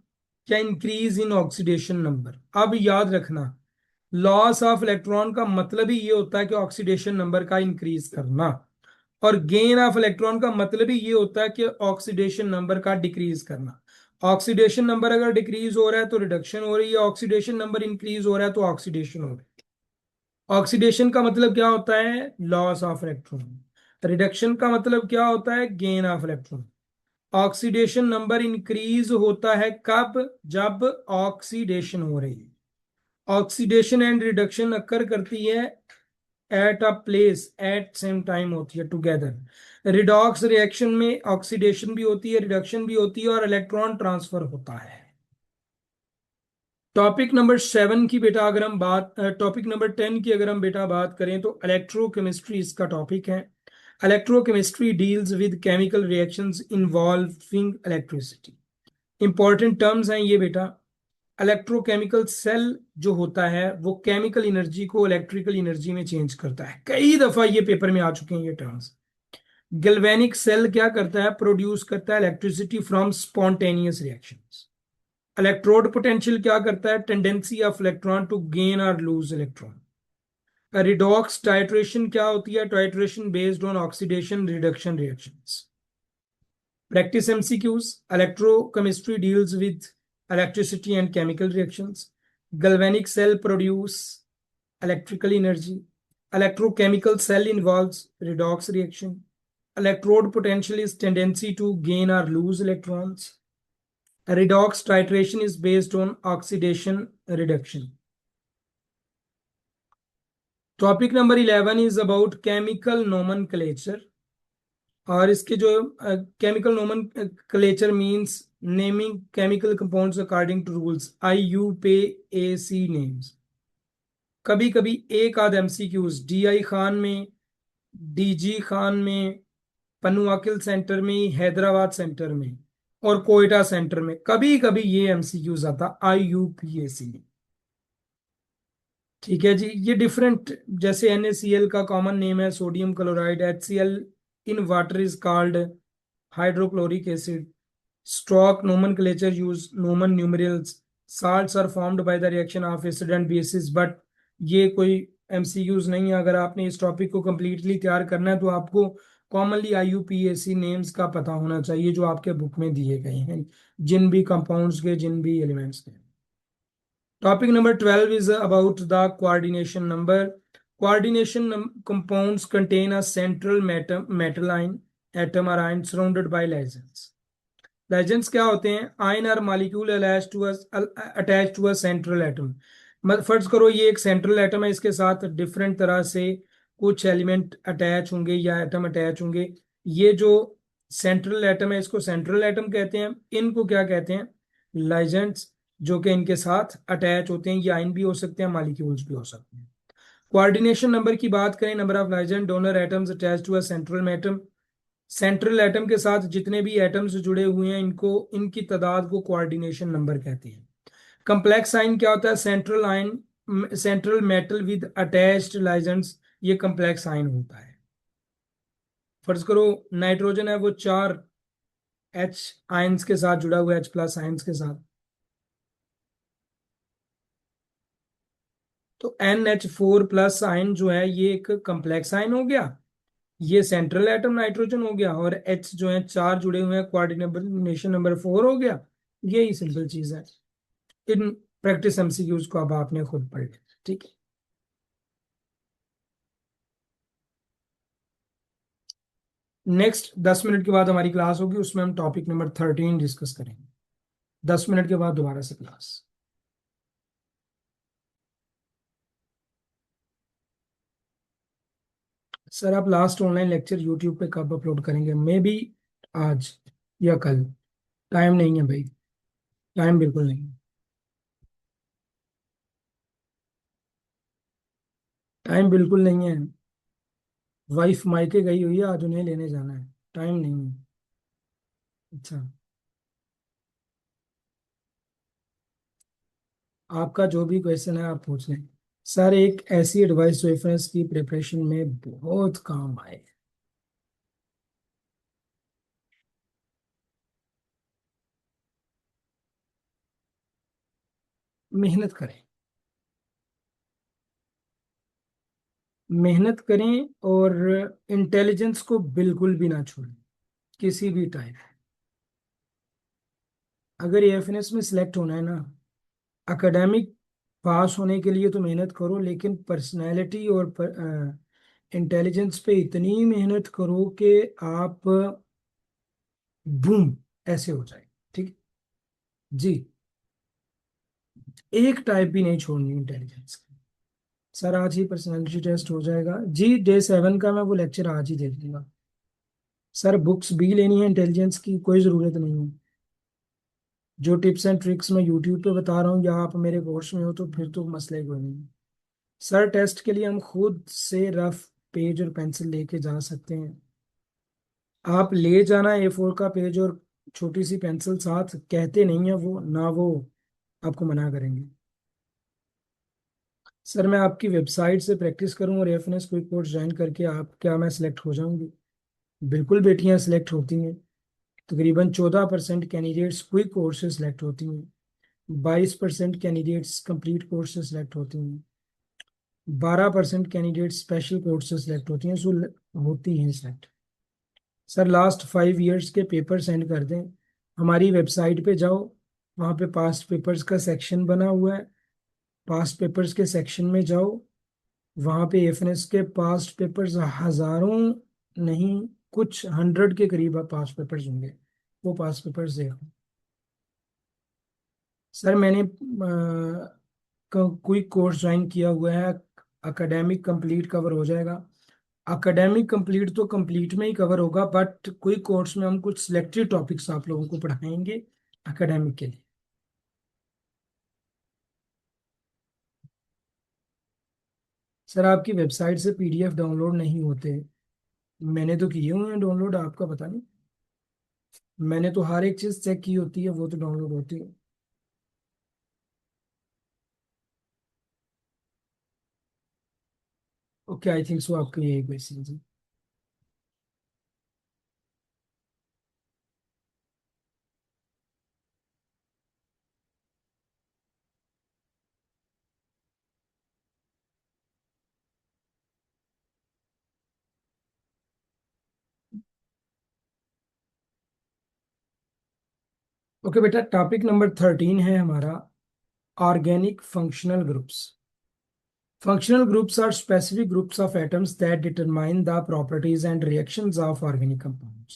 या इंक्रीज इन ऑक्सीडेशन नंबर। अब याद रखना, लॉस ऑफ इलेक्ट्रॉन का मतलब ही ये होता है कि ऑक्सीडेशन नंबर का इंक्रीज करना, और गेन ऑफ इलेक्ट्रॉन का मतलब ही ये होता है कि ऑक्सीडेशन नंबर का डिक्रीज करना। ऑक्सीडेशन नंबर अगर डिक्रीज हो रहा है तो रिडक्शन हो रही है, ऑक्सीडेशन नंबर इंक्रीज हो रहा है तो ऑक्सीडेशन हो रही है। ऑक्सीडेशन का मतलब क्या होता है? Loss of electron. रिडक्शन का मतलब क्या होता है? Gain of electron. Oxidation number increase होता है कब? जब ऑक्सीडेशन हो रही है। ऑक्सीडेशन एंड रिडक्शन अकर करती है at a place at same time होती है टुगेदर। रिडॉक्स रिएक्शन में ऑक्सीडेशन भी होती है, रिडक्शन भी होती है और इलेक्ट्रॉन ट्रांसफर होता है। टॉपिक नंबर 7 की बेटा अगर हम बात टॉपिक नंबर 10 की अगर हम बेटा बात करें तो इलेक्ट्रोकेमिस्ट्री इसका टॉपिक है। Electrochemistry deals with chemical reactions involving electricity. Important terms हैं ये बेटा। इलेक्ट्रोकेमिकल सेल जो होता है वो केमिकल एनर्जी को इलेक्ट्रिकल एनर्जी में चेंज करता है। कई दफा ये पेपर में आ चुके हैं ये टर्म्स। गैल्वेनिक सेल क्या करता है, प्रोड्यूस करता है electricity from spontaneous reactions. Electrode potential क्या करता है, tendency of electron to gain और लूज इलेक्ट्रॉन। रिडॉक्स टाइट्रेशन क्या होती है, titration based on oxidation reduction reactions. Practice MCQs. Electrochemistry deals with electricity and chemical reactions. Galvanic cell produce electrical energy. Electrochemical cell involves redox reaction. Electrode potential is tendency to gain or lose electrons. Redox titration is based on oxidation reduction. Topic number 11 is about chemical nomenclature. और इसके जो chemical nomenclature means naming chemical compounds according to rules IUPAC names. कभी कभी एक आध MCQs DI खान में, DG खान में, पनुआकिल सेंटर में, हैदराबाद सेंटर में और कोयटा सेंटर में कभी कभी ये MCQs आता IUPAC में। ठीक है जी। ये डिफरेंट, जैसे NaCl का कॉमन नेम है sodium chloride, HCl in water is called hydrochloric acid. Stock nomenclature use Roman numerals. Salts are formed by the reaction of acid and bases. But ये कोई MCQs नहीं है। अगर आपने इस टॉपिक को कंप्लीटली तैयार करना है तो आपको कॉमनली IUPAC नेम्स का पता होना चाहिए जो आपके बुक में दिए गए हैं, जिन भी कंपाउंड्स के, जिन भी एलिमेंट्स के। Topic number 12 is about the coordination number. Compounds contain a central metal atom or ion surrounded by ligands. Ligands क्या होते हैं, ion or molecule attached to a central atom. फर्ज करो ये एक सेंट्रल एटम है, इसके साथ डिफरेंट तरह से कुछ एलिमेंट अटैच होंगे या एटम अटैच होंगे। ये जो सेंट्रल एटम है इसको सेंट्रल एटम कहते हैं, इनको क्या कहते हैं, लाइजेंड्स, जो कि इनके साथ अटैच होते हैं। ये आयन भी हो सकते हैं, मॉलिक्यूल्स भी हो सकते हैं। कोऑर्डिनेशन नंबर की बात करें, number of ligand donor atoms attach to a central atom. Central atom के साथ जितने भी एटम्स जुड़े हुए हैं इनको, इनकी तादाद को कोऑर्डिनेशन नंबर कहते हैं। कंप्लेक्स आयन क्या होता है, central ion, central metal with attached ligands, ये कंप्लेक्स आयन होता है। फर्ज करो नाइट्रोजन है वो 4 H आयंस के साथ जुड़ा हुआ है, H+ आयंस के साथ, तो NH4+ आयन जो है ये एक कंप्लेक्स आयन हो गया। ये सेंट्रल एटम नाइट्रोजन हो गया और H जो है 4 जुड़े हुए हैं, कोऑर्डिनेशन नंबर 4 हो गया। यही सिंपल चीज है। इन प्रैक्टिस MCQs को अब आपने खुद पढ़ लिया, ठीक है। नेक्स्ट 10 मिनट के बाद हमारी क्लास होगी, उसमें हम टॉपिक नंबर 13 डिस्कस करेंगे। 10 मिनट के बाद दोबारा से क्लास। सर आप लास्ट ऑनलाइन लेक्चर यूट्यूब पे कब अपलोड करेंगे? मे बी आज या कल। टाइम नहीं है भाई, टाइम बिल्कुल नहीं है। टाइम बिल्कुल नहीं है। वाइफ मायके गई हुई है, आज उन्हें लेने जाना है, टाइम नहीं है। अच्छा, आपका जो भी क्वेश्चन है आप पूछ लें। सर एक ऐसी एडवाइस जो रेफरेंस की प्रिपरेशन में बहुत काम आए। मेहनत करें, मेहनत करें और इंटेलिजेंस को बिल्कुल भी ना छोड़ें किसी भी टाइप। अगर एएफएनएस में सिलेक्ट होना है ना, एकेडमिक पास होने के लिए तो मेहनत करो, लेकिन पर्सनैलिटी और इंटेलिजेंस पे इतनी मेहनत करो कि आप बूम ऐसे हो जाए। ठीक है जी। एक टाइप भी नहीं छोड़नी इंटेलिजेंस की। सर आज ही पर्सनालिटी टेस्ट हो जाएगा जी, डे 7 का मैं वो लेक्चर आज ही दे दूंगा। सर बुक्स भी लेनी है इंटेलिजेंस की, कोई ज़रूरत नहीं है। जो टिप्स एंड ट्रिक्स मैं यूट्यूब पे बता रहा हूँ या आप मेरे कोर्स में हो तो फिर तो मसला ही कोई नहीं है। सर टेस्ट के लिए हम खुद से रफ पेज और पेंसिल लेके जा सकते हैं। आप ले जाना A4 का पेज और छोटी सी पेंसिल साथ, कहते नहीं है वो ना, वो आपको मना करेंगे। सर मैं आपकी वेबसाइट से प्रैक्टिस करूं और एफएनएस क्विक कोर्स ज्वाइन करके आप, क्या मैं सिलेक्ट हो जाऊंगी? बिल्कुल बेटियां सिलेक्ट होती हैं। तकरीबन 14% कैंडिडेट्स क्विक कोर्स से सिलेक्ट होती हैं। 22% कैंडिडेट्स कंप्लीट कोर्स से सिलेक्ट होती हैं। 12% कैंडिडेट्स स्पेशल कोर्स से सिलेक्ट होती हैं। सो होती हैं सिलेक्ट। सर लास्ट 5 ईयर्स के पेपर सेंड कर दें। हमारी वेबसाइट पे जाओ, वहाँ पे पास्ट पेपर्स का सेक्शन बना हुआ है। पास्ट पेपर्स के सेक्शन में जाओ, वहाँ पे एफएनएस के पास्ट पेपर्स हजारों नहीं, कुछ 100 के करीब पास्ट पेपर्स होंगे। वो पास्ट पेपर्स देखो। सर मैंने कोई कोर्स ज्वाइन किया हुआ है। एकेडमिक कंप्लीट कवर हो जाएगा। एकेडमिक कंप्लीट तो कंप्लीट में ही कवर होगा, बट कोई कोर्स में हम कुछ सिलेक्टेड टॉपिक्स आप लोगों को पढ़ाएंगे एकेडमिक के लिए। सर आपकी वेबसाइट से पीडीएफ डाउनलोड नहीं होते। मैंने तो किए हुए हैं डाउनलोड, आपका पता नहीं। मैंने तो हर एक चीज चेक की होती है, वो तो डाउनलोड होती है। ओके, आई थिंक सो आपका यही क्वेश्चन है। ओके बेटा, टॉपिक नंबर 13 है हमारा organic functional groups. Functional groups are specific groups of atoms that determine the properties and reactions of organic compounds.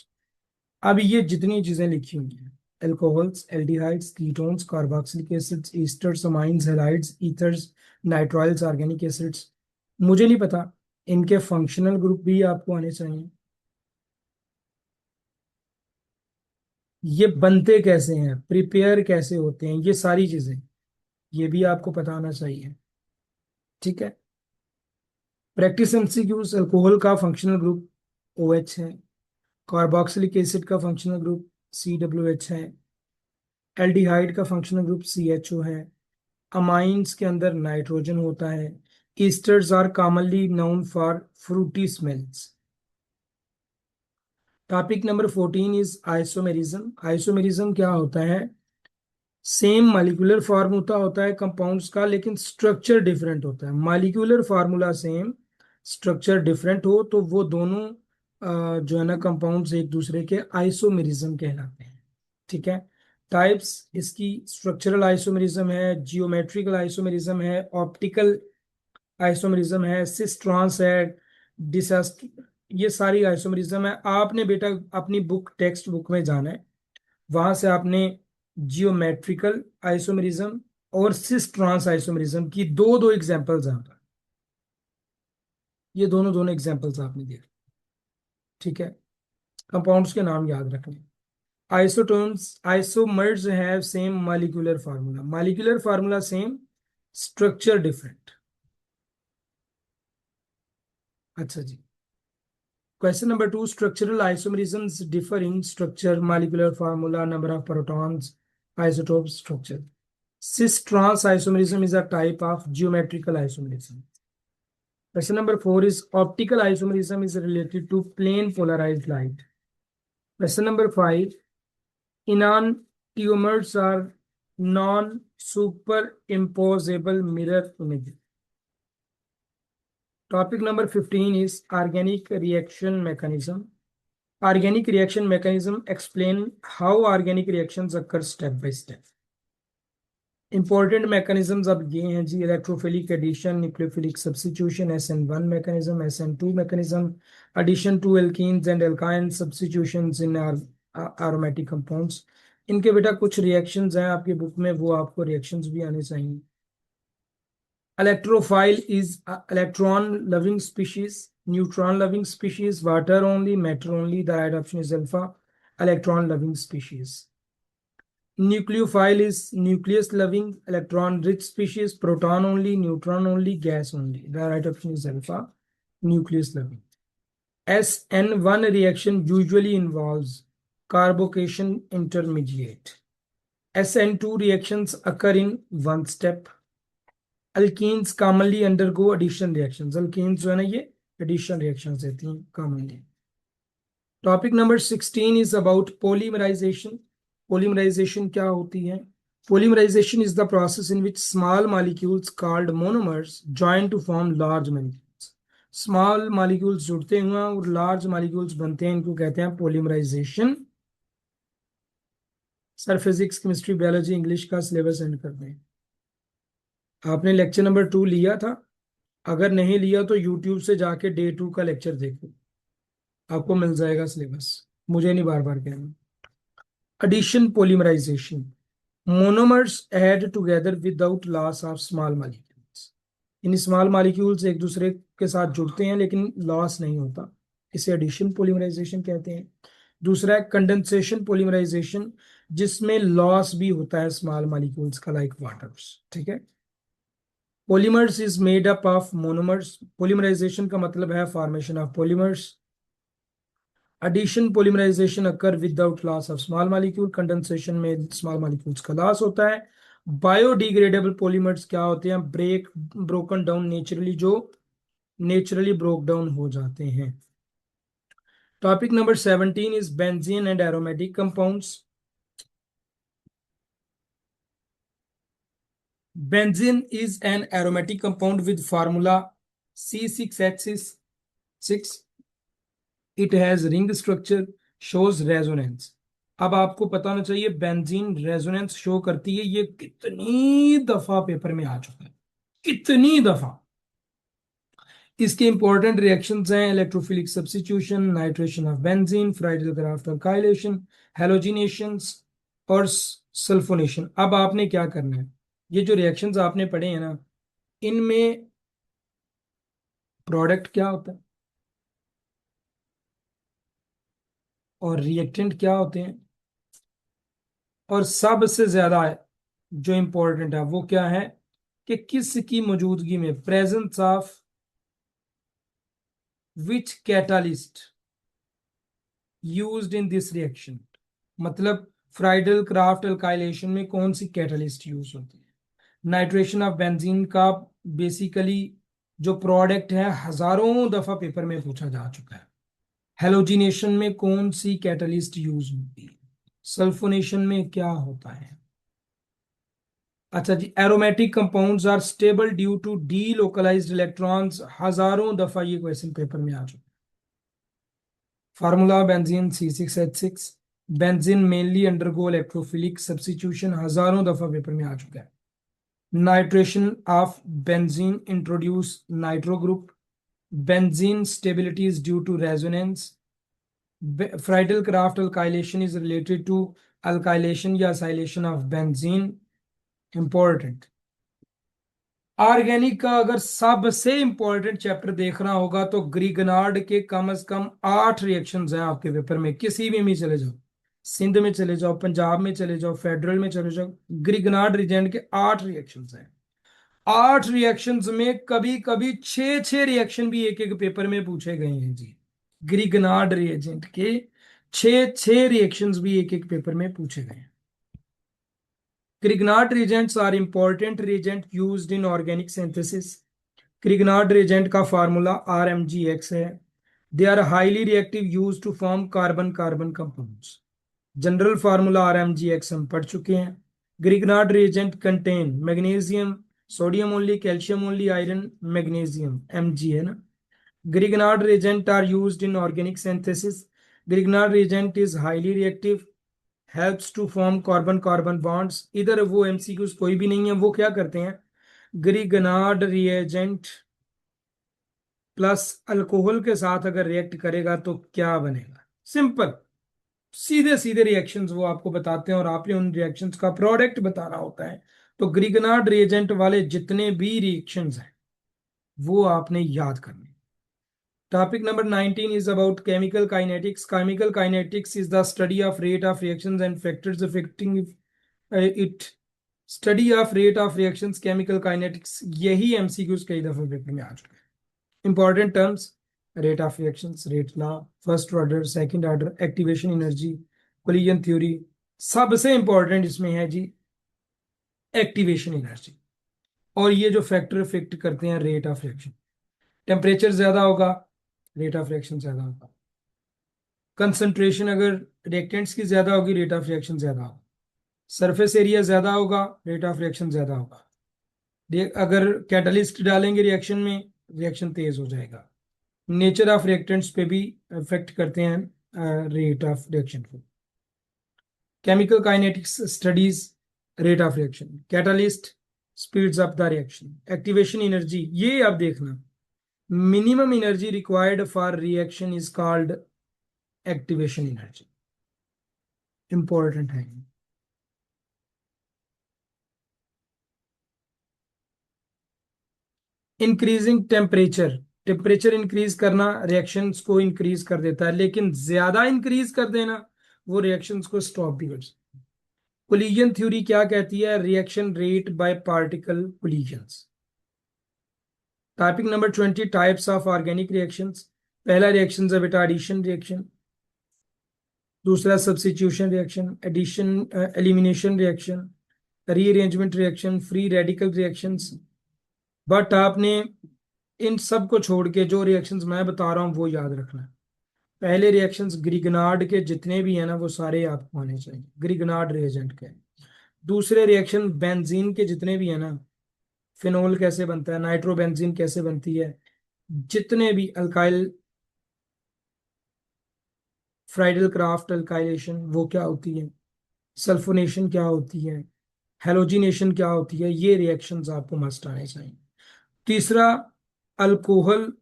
अब ये जितनी चीजें लिखी हुई हैं, alcohols, aldehydes, ketones, carboxylic acids, esters, amines, halides, ethers, nitriles, organic acids, मुझे नहीं पता, इनके फंक्शनल ग्रुप भी आपको आने चाहिए। ये बनते कैसे हैं, प्रिपेयर कैसे होते हैं, ये सारी चीजें, ये भी आपको पता आना चाहिए। ठीक है। प्रैक्टिस एमसीक्यूज, अल्कोहल का फंक्शनल ग्रुप OH है। कार्बोक्सिलिक एसिड का फंक्शनल ग्रुप COH है। एल्डिहाइड का फंक्शनल ग्रुप CHO है। अमाइंस के अंदर नाइट्रोजन होता है। Esters are commonly known for fruity smells. Topic number 14 is isomerism. Isomerism क्या होता है? सेम मॉलिक्यूलर फॉर्म होता है कंपाउंड्स का, लेकिन स्ट्रक्चर डिफरेंट होता है। Molecular formula same, structure different हो तो वो दोनों जो है ना कंपाउंड्स एक दूसरे के आइसोमेरिज्म कहलाते हैं। ठीक है। टाइप्स इसकी, स्ट्रक्चरल आइसोमेरिज्म है, जियोमेट्रिकल आइसोमेरिज्म है, ऑप्टिकल आइसोमेरिज्म है, सिस ट्रांस है, डिसस्ट, ये सारी आइसोमेरिज्म है। आपने बेटा अपनी बुक, टेक्स्ट बुक में जाना है, वहां से आपने जियोमेट्रिकल आइसोमेरिज्म और सिस ट्रांस आइसोमेरिज्म की दो दो एग्जांपल्स हैं। ये दोनों दोनों एग्जांपल्स आपने दिए। ठीक है। कंपाउंड्स के नाम याद रखने। Isotones, isomers have same molecular formula, molecular formula same, structure different. अच्छा जी। Question number 2, structural isomerisms differ in structure, molecular formula, number of protons, isotope, structure. cis trans isomerism is a type of geometrical isomerism. Question number 4 is optical isomerism is related to plane polarized light. Question number 5, enantiomers are non-superimposable mirror images. Topic number 15 is organic reaction mechanism. Organic reaction mechanism explain how organic reactions occur step by step. Important mechanisms अब ये हैं जी, electrophilic addition, nucleophilic substitution, SN1 mechanism, SN2 mechanism, addition to alkenes and alkyne substitutions in aromatic compounds, इनके बेटा कुछ रिएक्शंस हैं आपकी बुक में, वो आपको रिएक्शंस भी आने चाहिए। Electrophile is electron loving species, neutron loving species, water only, matter only. The right option is alpha, electron loving species. Nucleophile is nucleus loving, electron rich species, proton only, neutron only, gas only. The right option is alpha, nucleus loving. SN1 reaction usually involves carbocation intermediate. SN2 reactions occur in one step. Alkenes commonly undergo addition reactions. Alkenes जो है ना ये addition reactions देती हैं commonly. Topic number 16 is about polymerisation. Polymerisation क्या होती है? Polymerisation is the process in which small molecules called monomers join to form large molecules. Small molecules जुड़ते हुए और लार्ज मॉलिक्यूल्स बनते हैं, इनको कहते हैं polymerisation. Sir physics chemistry biology English का सिलेबस एंड कर दें। आपने लेक्चर नंबर 2 लिया था? अगर नहीं लिया तो यूट्यूब से जाके डे 2 का लेक्चर देखो, आपको मिल जाएगा सिलेबस, मुझे नहीं बार बार कहना। Addition polymerization. Monomers add together without loss of small molecules. In small molecules एक दूसरे के साथ जुड़ते हैं लेकिन लॉस नहीं होता, इसे एडिशन पोलीमराइजेशन कहते हैं। दूसरा है कंडेंसेशन पोलीमराइजेशन, जिसमें लॉस भी होता है स्मॉल मॉलिक्यूल्स का, लाइक वाटर्स। ठीक है। Polymers is made up of monomers. Polymerisation का मतलब है formation of polymers. Addition polymerisation occur without loss of small molecule. Condensation में स्मॉल मॉलिक्यूल्स का लॉस होता है। बायोडिग्रेडेबल पॉलीमर्स क्या होते हैं? ब्रोकन डाउन नेचुरली, जो नेचुरली ब्रोक डाउन हो जाते हैं। Topic number 17 is benzene and aromatic compounds. Benzene is an aromatic compound with formula C6H6। It has ring structure, shows resonance. अब आपको पता होना चाहिए बेंजीन रेजोनेंस शो करती है, ये कितनी दफा पेपर में आ चुका है, कितनी दफा। इसके इंपॉर्टेंट रिएक्शंस हैं electrophilic substitution, nitration of benzene, Friedel Crafts alkylation, halogenations और सल्फोनेशन। अब आपने क्या करना है, ये जो रिएक्शंस आपने पढ़े हैं ना, इनमें प्रोडक्ट क्या होता है और रिएक्टेंट क्या होते हैं, और सबसे ज्यादा जो इंपॉर्टेंट है वो क्या है कि किसकी मौजूदगी में, presence of which catalyst used in this reaction. मतलब फ्राइडल क्राफ्ट अल्काइलेशन में कौन सी कैटालिस्ट यूज होती है। नाइट्रेशन ऑफ बेंजीन का बेसिकली जो प्रोडक्ट है हजारों दफा पेपर में पूछा जा चुका है। हेलोजिनेशन में कौन सी कैटालिस्ट यूज होती है। सल्फोनेशन में क्या होता है। अच्छा जी, aromatic compounds are stable due to delocalised electrons. हजारों दफा ये क्वेश्चन पेपर में आ चुका है। Formula benzene C6H6। Benzene mainly undergo electrophilic substitution, हजारों दफा पेपर में आ चुका है। Nitration of benzene introduce nitro group. Benzene stability is due to resonance. Friedel Crafts alkylation is related to alkylation या acylation of benzene. Important. Organic का अगर सबसे इंपॉर्टेंट चैप्टर देखना होगा तो ग्रीगनार्ड के कम से कम 8 रिएक्शंस हैं आपके पेपर में, किसी भी चले जाओ, सिंध में चले जाओ, पंजाब में चले जाओ, फेडरल में चले जाओ, ग्रीगनार्ड रिजेंट के 8 रिएक्शंस हैं। 8 रिएक्शंस में कभी कभी 6 रिएक्शन भी एक एक पेपर में पूछे गए हैं जी। ग्रीगनार्ड रिएजेंट के 6 रिएक्शंस भी एक एक पेपर में पूछे गए हैं। Grignard reagents are important reagent used in organic synthesis. Grignard reagent का फार्मूला RMGX है। They are highly reactive used to form carbon carbon compounds. General formula RMGX हम पढ़ चुके हैं। Grignard reagent contain magnesium, sodium only, calcium only, iron, magnesium, Mg है ना। Grignard reagent are used in organic synthesis. Grignard reagent is highly reactive, helps to form carbon carbon bonds. इधर वो एमसीक्यूज कोई भी नहीं है, वो क्या करते हैं, ग्रीगनार्ड रिएजेंट प्लस अल्कोहल के साथ अगर रिएक्ट करेगा तो क्या बनेगा। सिंपल, सीधे सीधे रिएक्शंस वो आपको बताते हैं और आपने उन रिएक्शंस का प्रोडक्ट बताना होता है। तो ग्रिगनार्ड रिएजेंट वाले जितने भी रिएक्शंस हैं वो आपने याद करने। Topic number 19 is about chemical kinetics. Chemical kinetics is the study of rate of reactions and factors affecting it. Study of rate of reactions, chemical kinetics. यही MCQs कई दफे पेपर में आ चुके हैं। Important terms: rate of reactions, rate law, first order, second order, activation energy, collision theory. सबसे important इसमें है जी एक्टिवेशन एनर्जी। और ये जो फैक्टर इफेक्ट करते हैं रेट ऑफ रिएक्शन, टेम्परेचर ज्यादा होगा रेट ऑफ रिएक्शन ज्यादा होगा, कंसंट्रेशन अगर रिएक्टेंट्स की ज्यादा होगी रेट ऑफ रिएक्शन ज्यादा होगा, सरफेस एरिया ज्यादा होगा रेट ऑफ रिएक्शन ज्यादा होगा, अगर कैटलिस्ट डालेंगे रिएक्शन में रिएक्शन तेज हो जाएगा। नेचर ऑफ रिएक्टेंट्स पे भी इफेक्ट करते हैं रेट ऑफ रिएक्शन को। Chemical kinetics studies rate of reaction, catalyst speeds up the reaction, activation energy ये आप देखना, minimum energy required for reaction is called activation energy. Important है। इंक्रीजिंग टेम्परेचर, टेम्परेचर इंक्रीज करना रिएक्शंस को इंक्रीज कर देता है, लेकिन ज्यादा इंक्रीज कर देना वो रिएक्शंस को स्टॉप भी कर सकता है। कोलिजन थ्योरी क्या कहती है? Reaction rate by particle collisions. Topic number 20 types of organic reactions. पहला रिएक्शन है बेटा एडिशन रिएक्शन, दूसरा substitution reaction, addition elimination reaction, rearrangement reaction, free radical reactions. But आपने इन सब को छोड़ के जो रिएक्शंस मैं बता रहा हूं वो याद रखना है। पहले रिएक्शंस ग्रिगनार्ड के जितने भी है ना वो सारे आपको आने चाहिए, ग्रिगनार्ड रिएजेंट के। दूसरे रिएक्शन बेंजीन के जितने भी है ना, फिनोल कैसे बनता है, नाइट्रोबेंजीन कैसे बनती है, जितने भी अल्काइल फ्राइडल क्राफ्ट अल्काइलेशन वो क्या होती है, सल्फोनेशन क्या होती है, हेलोजिनेशन क्या होती है, ये रिएक्शंस आपको मस्ट आने चाहिए। तीसरा alcohol,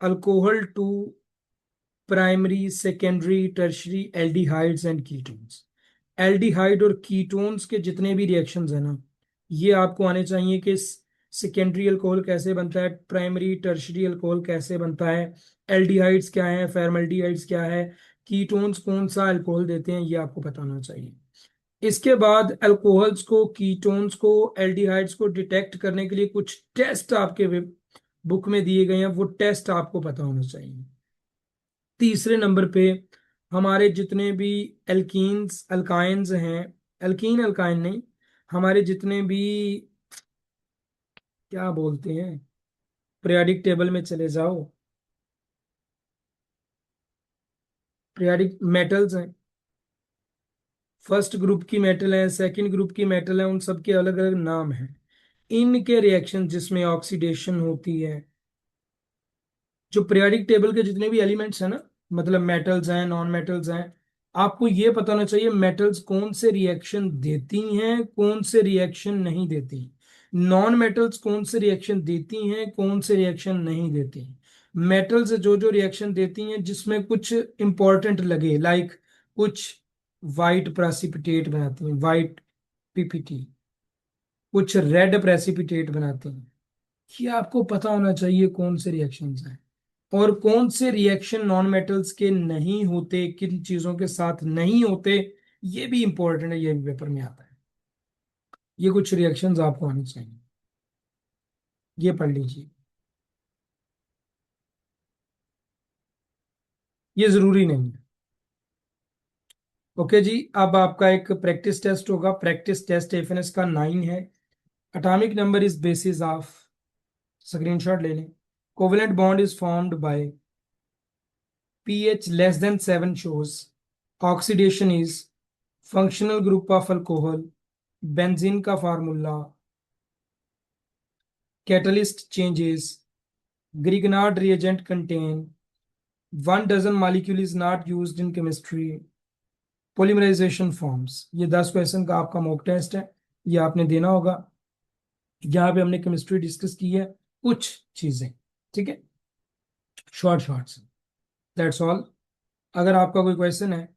alcohol to primary secondary tertiary aldehydes and ketones. Aldehyde और कीटोन्स के जितने भी रिएक्शंस है ना ये आपको आने चाहिए कि सेकेंडरी अल्कोहल कैसे बनता है, प्राइमरी टर्शरी अल्कोहल कैसे बनता है, एल्डिहाइड्स क्या है, फॉर्मल्डिहाइड्स क्या है, कीटोन्स कौन सा अल्कोहल देते हैं, ये आपको बताना चाहिए। इसके बाद अल्कोहल्स को, कीटोन्स को, एल्डिहाइड्स को डिटेक्ट करने के लिए कुछ टेस्ट आपके बुक में दिए गए हैं, वो टेस्ट आपको पता होना चाहिए। तीसरे नंबर पे हमारे जितने भी एल्कीन्स अल्काइंस हैं, एल्कीन अल्काइन नहीं, हमारे जितने भी क्या बोलते हैं, पीरियोडिक टेबल में चले जाओ, पीरियोडिक मेटल्स हैं, फर्स्ट ग्रुप की मेटल है, सेकंड ग्रुप की मेटल है, उन सब के अलग अलग नाम हैं। इनके रिएक्शन जिसमें ऑक्सीडेशन होती है, जो पीरियोडिक टेबल के जितने भी एलिमेंट्स हैं ना, मतलब मेटल्स हैं, नॉन मेटल्स हैं, आपको ये पता होना चाहिए मेटल्स कौन से रिएक्शन देती हैं, कौन से रिएक्शन नहीं देती, नॉन मेटल्स कौन से रिएक्शन देती हैं, कौन से रिएक्शन नहीं देती। मेटल्स जो जो रिएक्शन देती हैं जिसमें कुछ इंपॉर्टेंट लगे, लाइक कुछ वाइट प्रेसिपिटेट बनाती हैं, वाइट पीपीटी, कुछ रेड प्रेसिपिटेट बनाती हैं, ये आपको पता होना चाहिए कौन से रिएक्शंस हैं। और कौन से रिएक्शन नॉन मेटल्स के नहीं होते, किन चीजों के साथ नहीं होते, ये भी इंपॉर्टेंट है, ये भी पेपर में आता है। ये कुछ रिएक्शंस आपको आनी चाहिए, ये पढ़ लीजिए, ये जरूरी नहीं है। ओके जी, अब आपका एक प्रैक्टिस टेस्ट होगा, प्रैक्टिस टेस्ट एफएनएस का 9 है। Atomic number is basis of, screenshot ले लें। Covalent bond is formed by pH less than 7 shows oxidation is functional group of alcohol, benzene का formula, catalyst changes, Grignard reagent contain, 1 dozen molecule is not used in chemistry, polymerization forms। ये 10 क्वेश्चन का आपका मॉक टेस्ट है, ये आपने देना होगा। यहाँ पे हमने केमिस्ट्री डिस्कस की है कुछ चीजें, ठीक है, शॉर्ट शॉर्ट से, दैट्स ऑल। अगर आपका कोई क्वेश्चन है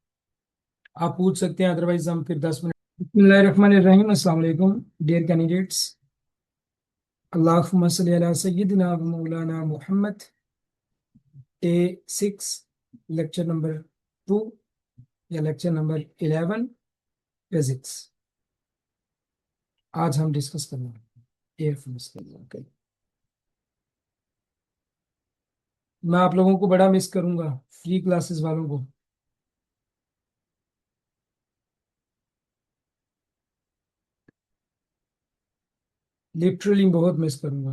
आप पूछ सकते हैं, अदरवाइज हम फिर 10 मिनट। बिस्मिल्लाहिर्रहमानिर्रहीम, अस्सलाम वालेकुम डियर कैंडिडेट्स। अल्लाहुम्मा सल्ली अला सय्यिदिना व मौलाना मुहम्मद। डे 6, लेक्चर नंबर 2 या लेक्चर नंबर 11, फिजिक्स। आज हम डिस्कस करेंगे एयर फोर्स के लिए। मैं आप लोगों को बड़ा मिस करूंगा, फ्री क्लासेस वालों को। लिटरली बहुत मिस करूंगा,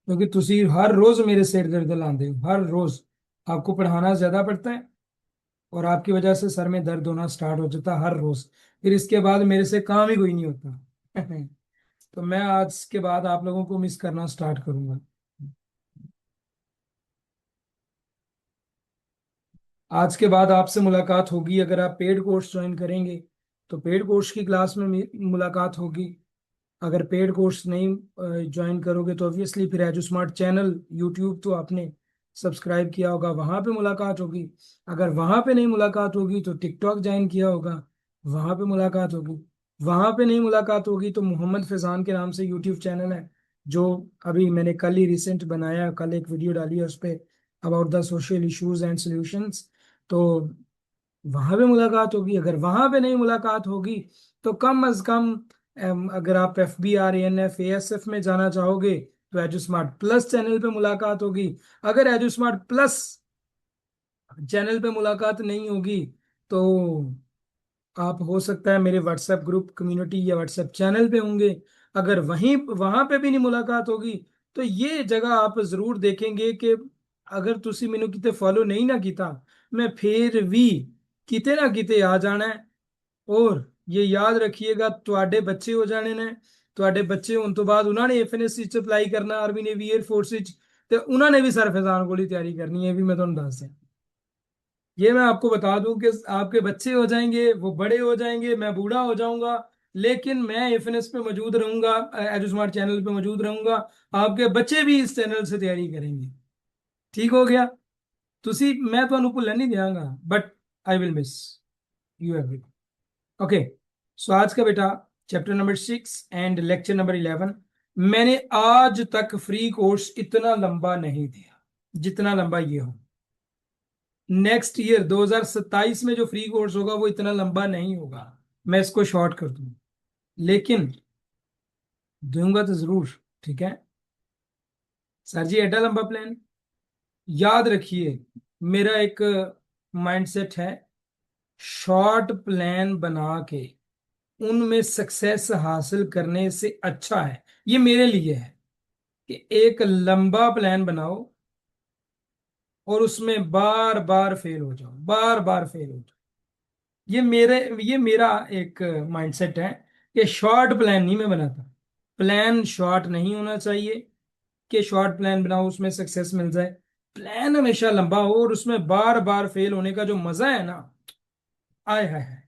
क्योंकि तुसी हर रोज मेरे सिर दर्द लाते हो, हर रोज। आपको पढ़ाना ज्यादा पड़ता है और आपकी वजह से सर में दर्द होना स्टार्ट हो जाता है हर रोज। फिर इसके बाद मेरे से काम ही कोई नहीं होता। तो मैं आज के बाद आप लोगों को मिस करना स्टार्ट करूंगा। आज के बाद आपसे मुलाकात होगी, अगर आप पेड कोर्स ज्वाइन करेंगे तो पेड कोर्स की क्लास में मुलाकात होगी। अगर पेड कोर्स नहीं ज्वाइन करोगे तो ऑब्वियसली फिर एजू स्मार्ट चैनल यूट्यूब तो आपने सब्सक्राइब किया होगा, वहां पे मुलाकात होगी। अगर वहां पे नहीं मुलाकात होगी तो टिकटॉक ज्वाइन किया होगा, वहां पे मुलाकात होगी। वहां पे नहीं मुलाकात होगी तो मोहम्मद फैजान के नाम से यूट्यूब चैनल है, जो अभी मैंने कल ही रिसेंट बनाया, कल एक वीडियो डाली है उस पर, about the social issues and solutions. तो वहां पे मुलाकात होगी। अगर वहां पे नहीं मुलाकात होगी तो कम अज कम अगर आप FBRANF ASF में जाना चाहोगे तो एजू स्मार्ट प्लस चैनल पे मुलाकात होगी। अगर एजू स्मार्ट प्लस चैनल पे मुलाकात नहीं होगी तो आप हो सकता है मेरे व्हाट्सएप ग्रुप कम्युनिटी या व्हाट्सएप चैनल पे होंगे। अगर वहीं वहां पे भी नहीं मुलाकात होगी तो ये जगह आप जरूर देखेंगे कि अगर तुसी मैनू किते फॉलो नहीं ना किया, मैं फिर भी किते ना किते आ जाना है। और ये याद रखिएगा, ਤੁਹਾਡੇ ਬੱਚੇ ਹੋ ਜਾਣੇ ਨੇ। ਤੁਹਾਡੇ ਬੱਚੇ ਹੋਣ ਤੋਂ ਬਾਅਦ ਉਹਨਾਂ ਨੇ FNS ਚ ਅਪਲਾਈ ਕਰਨਾ, ਆਰਮੀ ਨੇਵੀ 에ਅਰ ਫੋਰਸ ਵਿੱਚ, ਤੇ ਉਹਨਾਂ ਨੇ ਵੀ ਸਰ ਫੈਜ਼ਾਨ ਕੋਲ ਹੀ ਤਿਆਰੀ करनी है, भी मैं ਤੁਹਾਨੂੰ ਦੱਸ ਦਿਆਂ। ये मैं आपको बता दूं कि आपके बच्चे हो जाएंगे, वो बड़े हो जाएंगे, मैं बूढ़ा हो जाऊंगा, लेकिन मैं FNS पे मौजूद रहूंगा, एजू स्मार्ट चैनल पे मौजूद रहूंगा। आपके बच्चे भी इस चैनल से तैयारी करेंगे। ठीक हो गया? तुसी मैं ਤੁਹਾਨੂੰ ਭੁੱਲਣ नहीं देंगा, but I will miss you every. Okay, so आज का बेटा chapter number 6 and lecture number 11। मैंने आज तक फ्री कोर्स इतना लंबा नहीं दिया जितना लंबा ये हो। नेक्स्ट ईयर 2027 में जो फ्री कोर्स होगा वो इतना लंबा नहीं होगा, मैं इसको शॉर्ट कर दूंगा, लेकिन दूंगा तो जरूर। ठीक है सर जी, एडा लंबा प्लान याद रखिए। मेरा एक माइंडसेट है, शॉर्ट प्लान बना के उनमें सक्सेस हासिल करने से अच्छा है, ये मेरे लिए है, कि एक लंबा प्लान बनाओ और उसमें बार बार फेल हो जाओ, बार बार फेल हो जाओ। ये मेरा एक माइंडसेट है कि शॉर्ट प्लान नहीं मैं बनाता। प्लान शॉर्ट नहीं होना चाहिए कि शॉर्ट प्लान बनाओ उसमें सक्सेस मिल जाए। प्लान हमेशा लंबा हो और उसमें बार बार फेल होने का जो मजा है ना, आय हाय हाय,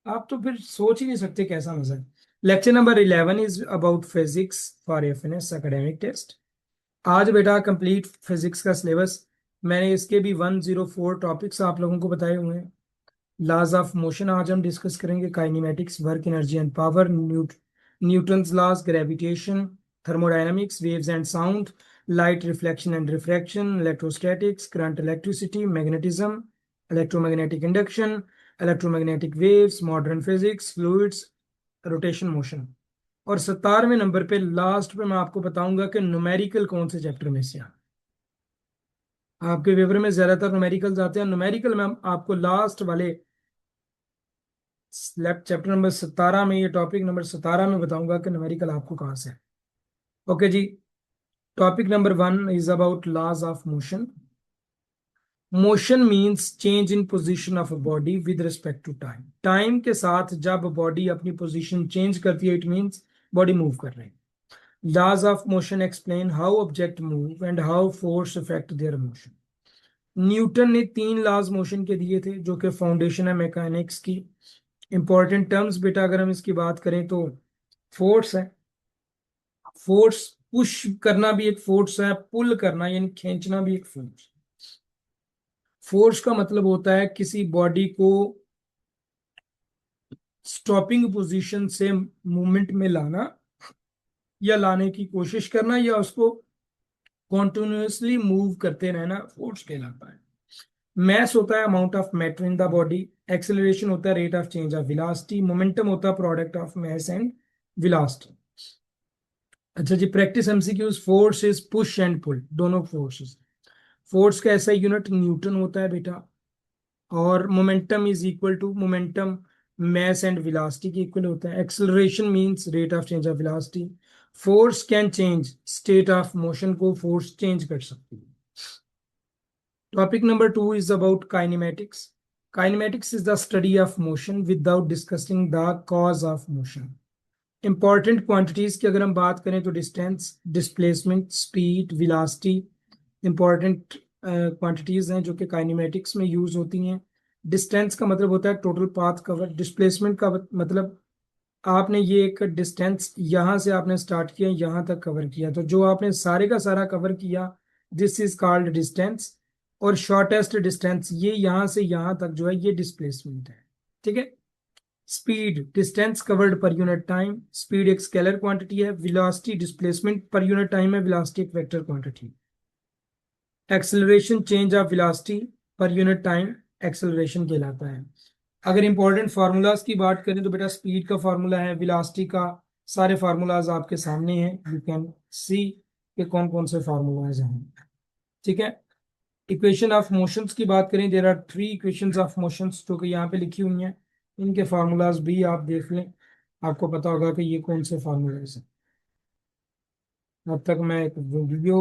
आप तो फिर सोच ही नहीं सकते कैसा मजा है। Lecture number 11 is about physics for FNS academic test. आज बेटा कंप्लीट फिजिक्स का सिलेबस, मैंने इसके भी 104 टॉपिक्स आप लोगों को बताए हुए हैं। लॉज ऑफ मोशन आज हम डिस्कस करेंगे, kinematics, work, energy and power, Newton's laws, gravitation, thermodynamics, waves and sound, light reflection and refraction, electrostatics, current, electricity, magnetism, electromagnetic induction, electromagnetic waves, modern physics, fluids, rotation, motion. और 17वें नंबर पे लास्ट पे मैं आपको बताऊंगा कि न्यूमेरिकल कौन से चैप्टर में से आपके पेपर में ज्यादातर न्यूमेरिकल्स आते हैं। न्यूमेरिकल में आपको लास्ट वाले चैप्टर नंबर 17 में, ये टॉपिक नंबर 17 में बताऊंगा कि न्यूमेरिकल आपको कहाँ से है। ओके जी, topic number 1 is about laws of motion. Motion means change in position of a body with respect to time. Time के साथ जब बॉडी अपनी पोजीशन चेंज करती है, इट मीन्स बॉडी मूव कर रही है। Laws of motion explain how object move and how force affect their motion. Newton ने 3 लॉज मोशन के दिए थे जो कि फाउंडेशन है मैकेनिक्स की। इंपॉर्टेंट टर्म्स बेटा अगर हम इसकी बात करें तो फोर्स है, फोर्स पुश करना भी एक फोर्स है, पुल करना यानी खींचना भी एक फोर्स। फोर्स का मतलब होता है किसी बॉडी को स्टॉपिंग पोजीशन से मूवमेंट में लाना, या लाने की कोशिश करना, या उसको कॉन्टिन्यूसली मूव करते रहना, फोर्स कहलाता है। मैस होता है amount of matter in the body, acceleration होता है rate of change of velocity, momentum होता है product of mass and velocity. अच्छा जी, practice MCQs. Force is push and pull, दोनों फोर्सेस। फोर्स का ऐसा यूनिट न्यूटन होता है बेटा, और momentum is equal to momentum mass and velocity के इक्वल होता है। Acceleration means rate of change of velocity. Force can change state of motion, को फोर्स चेंज कर सकती है। Topic number 2 is about kinematics. Kinematics is the study of motion without discussing the cause of motion. Important quantities की अगर हम बात करें तो distance, displacement, speed, velocity important quantities हैं जो कि काइनेमेटिक्स में यूज होती हैं। डिस्टेंस का मतलब होता है टोटल पाथ कवर। डिस्प्लेसमेंट का मतलब आपने ये एक डिस्टेंस यहाँ से आपने स्टार्ट किया, यहाँ तक कवर किया, तो जो आपने सारे का सारा कवर किया, दिस इज कॉल्ड डिस्टेंस। और शॉर्टेस्ट डिस्टेंस, ये यहाँ से यहाँ तक जो है, ये डिस्प्लेसमेंट है। ठीक है। Speed, distance covered per unit time. Speed एक स्केलर क्वांटिटी है। Velocity, displacement per unit time है। वेलोसिटी एक vector quantity. Acceleration, change of velocity per unit time acceleration कहलाता है। अगर इंपॉर्टेंट फार्मूलाज की बात करें तो बेटा स्पीड का फार्मूला है, वेलोसिटी का सारे फार्मूलाज आपके सामने हैं, यू कैन सी कि कौन कौन से फार्मूलाज हैं। ठीक है। इक्वेशन ऑफ मोशंस की बात करें, there are 3 equations of motions जो कि यहाँ पे लिखी हुई हैं। इनके फार्मूलाज भी आप देख लें, आपको पता होगा कि ये कौन से फार्मूलाज हैं। अब तक मैं एक वीडियो।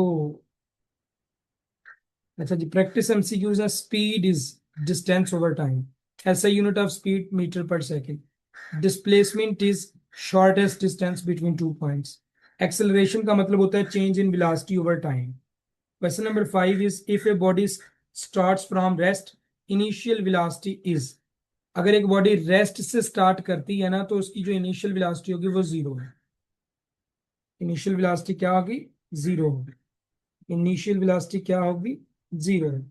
अच्छा जी, प्रैक्टिस एमसीक्यूज है। Speed is distance over time. ऐसा यूनिट ऑफ स्पीड मीटर पर second. Displacement is shortest distance between 2 points. Acceleration का मतलब होता है change in velocity over time. Question number 5 is if a body starts from rest, initial velocity is. अगर एक बॉडी रेस्ट से स्टार्ट करती है ना, तो उसकी जो इनिशियल वेलोसिटी होगी वो जीरो है। इनिशियल वेलोसिटी क्या होगी? जीरो होगी। इनिशियल वेलोसिटी क्या होगी? जीरो है।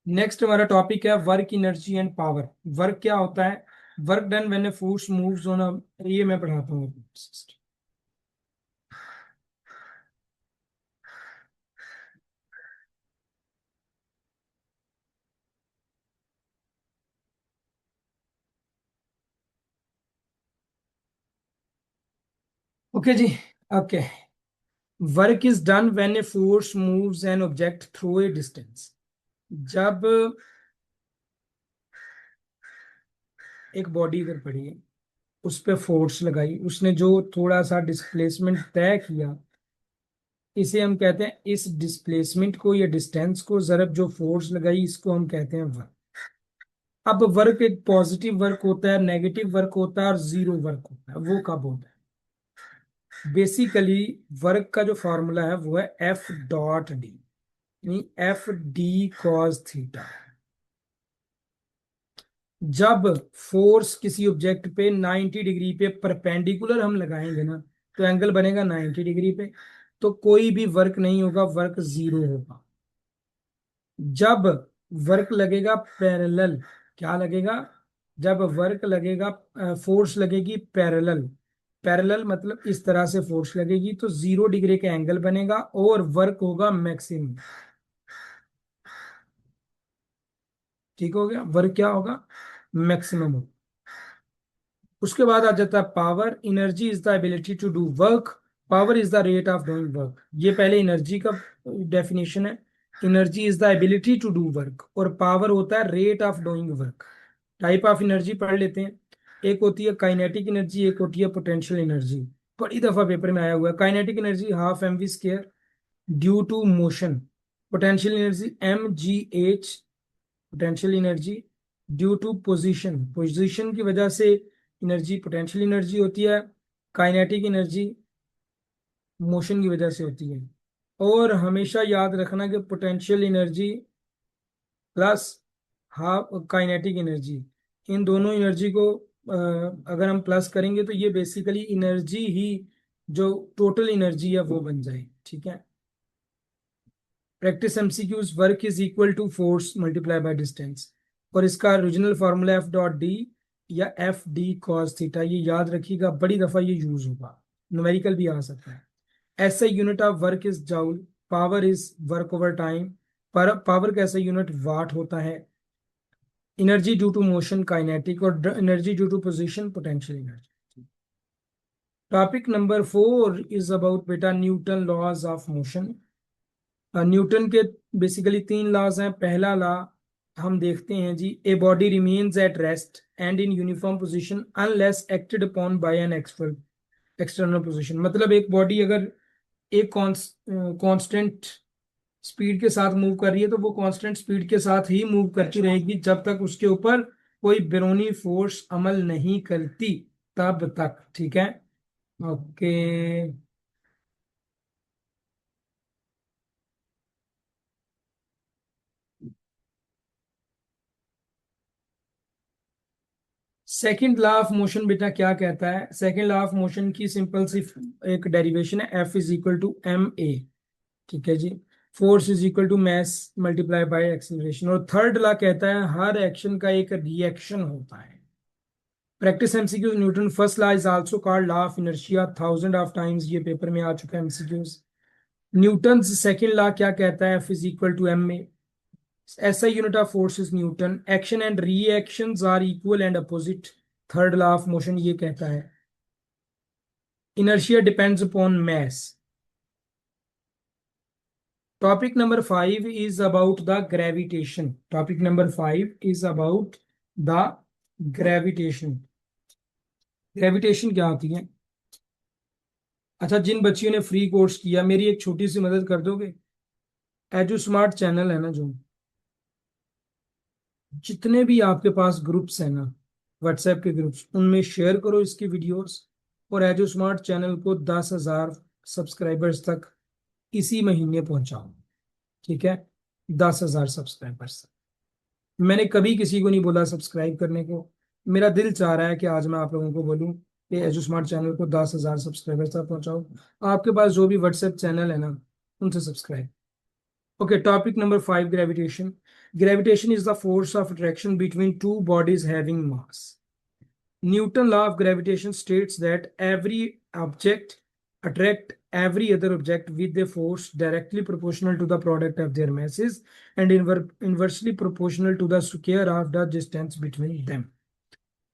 नेक्स्ट हमारा टॉपिक है work, energy and power. Work क्या होता है? Work done when a force moves on a, ये मैं पढ़ाता हूँ। ओके जी। Okay. Work is done when a force moves an object through a distance. जब एक बॉडी अगर पड़ी है, उस पे फोर्स लगाई, उसने जो थोड़ा सा डिस्प्लेसमेंट तय किया, इसे हम कहते हैं, इस डिस्प्लेसमेंट को या डिस्टेंस को जरब जो फोर्स लगाई, इसको हम कहते हैं वर्क। अब वर्क एक पॉजिटिव वर्क होता है, नेगेटिव वर्क होता है, और जीरो वर्क होता है। वो कब होता है? बेसिकली वर्क का जो फॉर्मूला है वो है एफ डॉट डी, यानी एफ डी कॉस थीटा। जब फोर्स किसी ऑब्जेक्ट पे 90 डिग्री पे परपेंडिकुलर हम लगाएंगे ना, तो एंगल बनेगा 90 डिग्री पे, तो कोई भी वर्क नहीं होगा, वर्क जीरो होगा। जब वर्क लगेगा पैरेलल, क्या लगेगा? जब वर्क लगेगा, फोर्स लगेगी पैरेलल। पैरेलल मतलब इस तरह से फोर्स लगेगी तो 0 डिग्री का एंगल बनेगा और वर्क होगा मैक्सिमम। ठीक हो गया? वर्क क्या होगा? मैक्सिमम होगा। उसके बाद आ जाता है power. Energy is the ability to do work, power is the rate of doing work. ये पहले एनर्जी का डेफिनेशन है। Energy is the ability to do work, और पावर होता है rate of doing work. Type of energy पढ़ लेते हैं। एक होती है काइनेटिक एनर्जी, एक होती है पोटेंशियल एनर्जी। बड़ी दफा पेपर में आया हुआ है। Kinetic energy half m v square due to motion. Potential energy m g h, potential energy due to position, position की वजह से एनर्जी पोटेंशियल एनर्जी होती है। काइनेटिक एनर्जी मोशन की वजह से होती है। और हमेशा याद रखना कि potential energy plus half kinetic energy, इन दोनों एनर्जी को अगर हम प्लस करेंगे तो ये बेसिकली एनर्जी ही, जो टोटल एनर्जी है वो बन जाए। ठीक है। Practice MCQs, work is equal to force multiply by distance, और इसका original formula F dot d या एफ डी कॉस थीटा, ये याद रखिएगा, बड़ी दफा ये यूज होगा, न्यूमेरिकल भी आ सकता है। SI unit of work is joule, power is work over time, पर पावर का ऐसा यूनिट वाट होता है। Energy due to motion kinetic, और energy due to position potential energy. Topic number 4 is about बेटा Newton laws of motion. Newton के बेसिकली 3 लॉज हैं। पहला लॉ हम देखते हैं जी, a body remains at rest and in uniform position unless acted upon by an external position. मतलब एक बॉडी अगर एक कांस्टेंट स्पीड के साथ मूव कर रही है तो वो कांस्टेंट स्पीड के साथ ही मूव करती रहेगी जब तक उसके ऊपर कोई बैरोनी फोर्स अमल नहीं करती, तब तक। ठीक है, okay. Second law of motion बेटा क्या कहता है? सेकंड लॉ ऑफ मोशन की सिंपल सी एक डेरिवेशन है, F is equal to M A. ठीक है जी, force is equal to mass multiply by acceleration. और थर्ड लॉ कहता है हर एक्शन का एक रिएक्शन होता है। Practice MCQs, Newton first law is also called law of inertia, thousand of times ये पेपर में आ चुका है एमसीक्यूज। न्यूटन सेकंड लॉ क्या कहता है? F is equal to M a. SI unit of force is Newton. Action and reactions are equal and opposite. Third law of motion ये कहता है inertia depends upon mass. Topic number 5 is about the gravitation. Topic number 5 is about the gravitation. Gravitation क्या होती है? अच्छा, जिन बच्चियों ने फ्री कोर्स किया, मेरी एक छोटी सी मदद कर दोगे? एजू स्मार्ट चैनल है ना, जो जितने भी आपके पास ग्रुप्स हैं ना, व्हाट्सएप के ग्रुप्स, उनमें शेयर करो इसकी वीडियोस, और एजो स्मार्ट चैनल को 10,000 सब्सक्राइबर्स तक इसी महीने पहुंचाओ। ठीक है, 10,000 सब्सक्राइबर्स। मैंने कभी किसी को नहीं बोला सब्सक्राइब करने को, मेरा दिल चाह रहा है कि आज मैं आप लोगों को बोलूं कि एजो स्मार्ट चैनल को 10,000 सब्सक्राइबर्स तक पहुंचाओ। आपके पास जो भी व्हाट्सएप चैनल है ना, उनसे subscribe. Okay, topic number 5, gravitation. Gravitation is the force of attraction between two bodies having mass. Newton law of gravitation states that every object attract every other object with a force directly proportional to the product of their masses and inversely proportional to the square of the distance between them.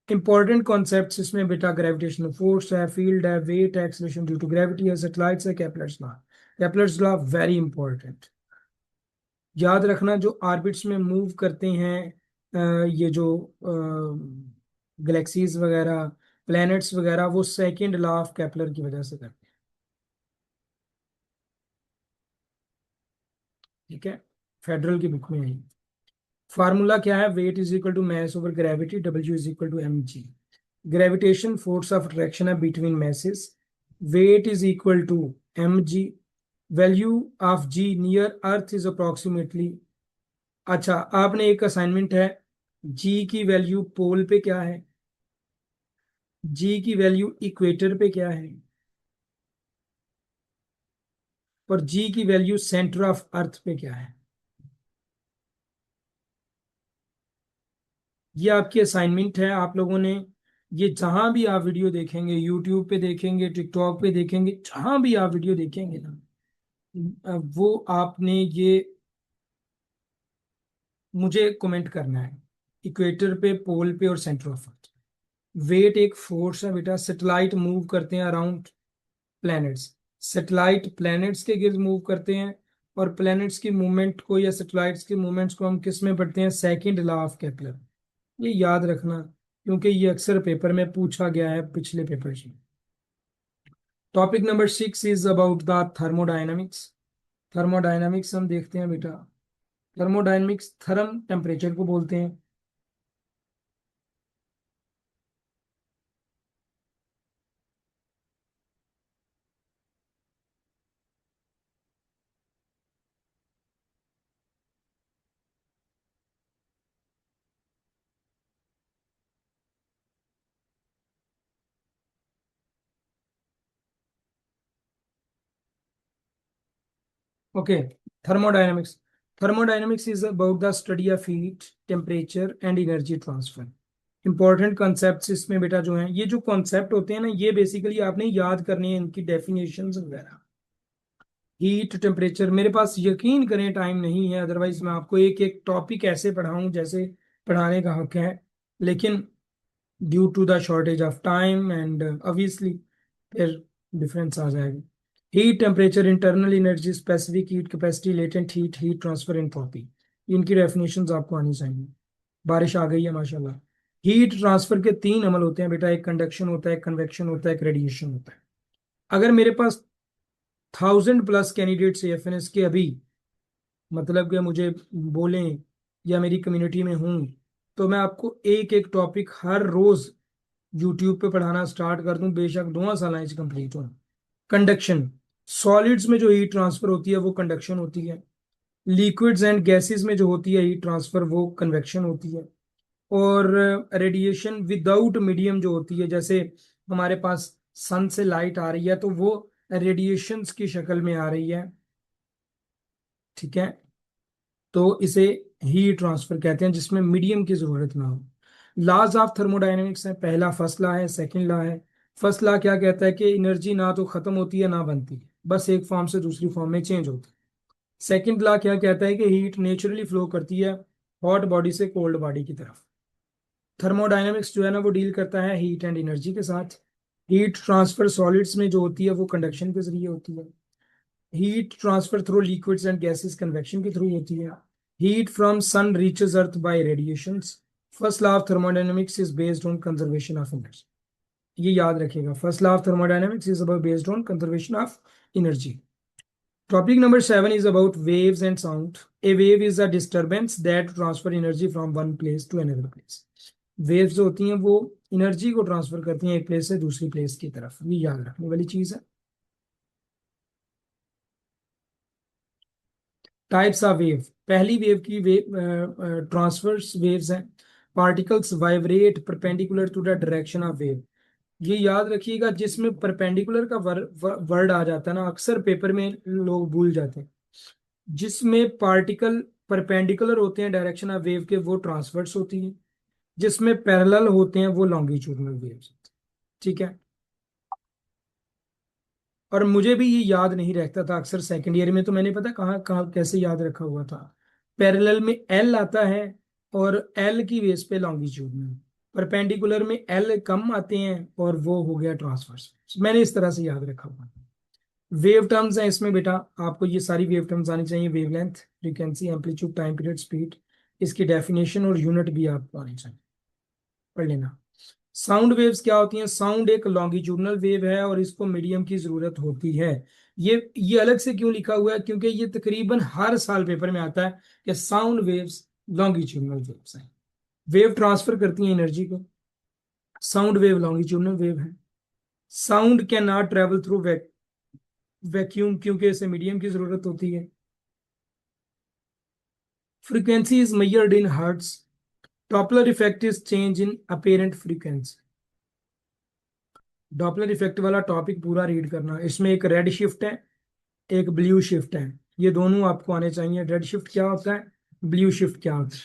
Important concepts इसमें बेटा ग्रेविटेशनल फोर्स है, फील्ड है, वेट है, एक्सेलरेशन ड्यू टू ग्रेविटी है, सैटेलाइट्स है, Kepler's law. Kepler's law very important, याद रखना। जो ऑर्बिट्स में मूव करते हैं, ये जो गैलेक्सीज वगैरह, प्लैनेट्स वगैरह, वो सेकंड लॉ ऑफ केपलर की वजह से करते हैं। ठीक है, फेडरल की बुक में है। फार्मूला क्या है? Weight is equal to mass over gravity, W is equal to M G. Gravitation force of attraction है between masses, weight is equal to M G, value of G near earth is approximately. अच्छा, आपने एक असाइनमेंट है, जी की वैल्यू पोल पे क्या है, जी की वैल्यू इक्वेटर पे क्या है, और जी की वैल्यू सेंटर ऑफ अर्थ पे क्या है। ये आपकी असाइनमेंट है। आप लोगों ने ये जहां भी आप वीडियो देखेंगे, यूट्यूब पे देखेंगे, टिकटॉक पे देखेंगे, जहां भी आप वीडियो देखेंगे ना, वो आपने ये मुझे कमेंट करना है, इक्वेटर पे, पोल पे और सेंटर ऑफ अर्थ। वेट एक फोर्स है बेटा, सैटेलाइट मूव करते हैं अराउंड प्लैनेट्स, सैटेलाइट प्लैनेट्स के गिर्द मूव करते हैं, और प्लैनेट्स की मूवमेंट को या सैटेलाइट्स की मूवमेंट्स को हम किस में पढ़ते हैं? Second law of Kepler. ये याद रखना, क्योंकि ये अक्सर पेपर में पूछा गया है, पिछले पेपर में। Topic number 6 is about the thermodynamics. Thermodynamics हम देखते हैं बेटा। थर्मोडायनामिक्स थर्म टेम्परेचर को बोलते हैं। Okay, thermodynamics, thermodynamics is about the study of heat, temperature and energy transfer. Important concepts इसमें बेटा जो हैं, ये जो कॉन्सेप्ट होते हैं ना, ये बेसिकली आपने याद करनी है, इनकी डेफिनेशंस वगैरह। हीट, टेम्परेचर, मेरे पास यकीन करें टाइम नहीं है, अदरवाइज मैं आपको एक एक टॉपिक ऐसे पढ़ाऊं जैसे पढ़ाने का हक है, लेकिन due to the shortage of time and obviously फिर डिफरेंस आ जाएगा। Heat, temperature, internal energy, specific heat capacity, latent heat, heat transfer, entropy, इनकी डेफिनेशंस आपको आनी चाहिए। बारिश आ गई है माशाल्लाह। हीट ट्रांसफर के तीन अमल होते हैं बेटा, एक कंडक्शन होता है, एक कन्वेक्शन होता है, एक रेडिएशन होता है। अगर मेरे पास 1000+ कैंडिडेट्स एफएनएस के अभी, मतलब कि मुझे बोलें या मेरी कम्युनिटी में हूं, तो मैं आपको एक एक टॉपिक हर रोज यूट्यूब पे पढ़ाना स्टार्ट कर दूं, बेशक 2 साल इस कंप्लीट हो। कंडक्शन, सॉलिड्स में जो हीट ट्रांसफर होती है वो कंडक्शन होती है। लिक्विड्स एंड गैसेस में जो होती है हीट ट्रांसफर वो कन्वेक्शन होती है। और रेडिएशन विदाउट मीडियम जो होती है, जैसे हमारे पास सन से लाइट आ रही है तो वो रेडिएशंस की शक्ल में आ रही है, ठीक है, तो इसे हीट ट्रांसफर कहते हैं, जिसमें मीडियम की जरूरत ना हो। लॉज ऑफ थर्मोडायनेमिक्स है, पहला फर्स्ट लॉ है, सेकंड लॉ है। फर्स्ट लॉ क्या कहता है कि एनर्जी ना तो खत्म होती है ना बनती है, बस एक फॉर्म से दूसरी फॉर्म में चेंज होती है। सेकंड लॉ क्या कहता है कि हीट नेचुरली फ्लो करती है हॉट बॉडी से कोल्ड बॉडी की तरफ। थर्मोडायनेमिक्स जो है ना वो डील करता है हीट एंड एनर्जी के साथ। हीट ट्रांसफर सॉलिड्स में जो होती है वो कंडक्शन के जरिए होती है। Heat transfer through liquids and gases convection के थ्रू होती है। Heat from sun reaches earth by radiations. First law of thermodynamics is based on conservation of energy. ये याद रखिएगा, first law of thermodynamics is about based on conservation of energy. Topic number 7 is about waves and sound. A wave is a disturbance that transfer energy from one place to another place. Waves जो होती हैं वो एनर्जी को ट्रांसफर करती हैं एक प्लेस से दूसरी प्लेस की तरफ, ये याद रखने वाली चीज है। टाइप्स ऑफ वेव, पहली वेव की वेव ट्रांसवर्स वेव्स हैं। Particles vibrate perpendicular to the direction of wave. ये याद रखिएगा, जिसमें परपेंडिकुलर का वर्ड आ जाता है ना, अक्सर पेपर में लोग भूल जाते हैं। जिसमें पार्टिकल परपेंडिकुलर होते हैं डायरेक्शन ऑफ वेव के, वो ट्रांसवर्स होती है। जिसमें पैरेलल होते हैं वो लॉन्गिट्यूडनल वेव्स, ठीक है। और मुझे भी ये याद नहीं रहता था, अक्सर सेकंड ईयर में तो मैंने पता कहाँ कहाँ कैसे याद रखा हुआ था। पैरेलल में एल आता है और एल की बेस पे लॉन्गिट्यूडनल, परपेंडिकुलर में एल कम आते हैं और वो हो गया ट्रांसवर्स। मैंने इस तरह से याद रखा हुआ। वेव टर्म्स हैं इसमें बेटा, आपको ये सारी वेव टर्म्स आनी चाहिए, wavelength, frequency, amplitude, time period, speed, इसकी डेफिनेशन और यूनिट भी आपको आनी चाहिए, पढ़ लेना। साउंड वेव्स क्या होती हैं? साउंड एक लॉन्गिट्यूडनल वेव है और इसको मीडियम की जरूरत होती है। ये अलग से क्यों लिखा हुआ है? क्योंकि ये तकरीबन हर साल पेपर में आता है कि साउंड वेव्स लॉन्गिट्यूडनल वेव्स हैं, वेव ट्रांसफर करती हैं एनर्जी को। साउंड वेव लॉन्गिट्यूडनल वेव है। Sound can not travel through vacuum, क्योंकि इसे मीडियम की जरूरत होती है। Frequency is measured in hertz. Doppler effect is change in apparent frequency. Doppler effect वाला टॉपिक पूरा रीड करना, इसमें एक रेड शिफ्ट है, एक ब्लू शिफ्ट है, ये दोनों आपको आने चाहिए। रेड शिफ्ट क्या होता है, ब्लू शिफ्ट क्या होता है।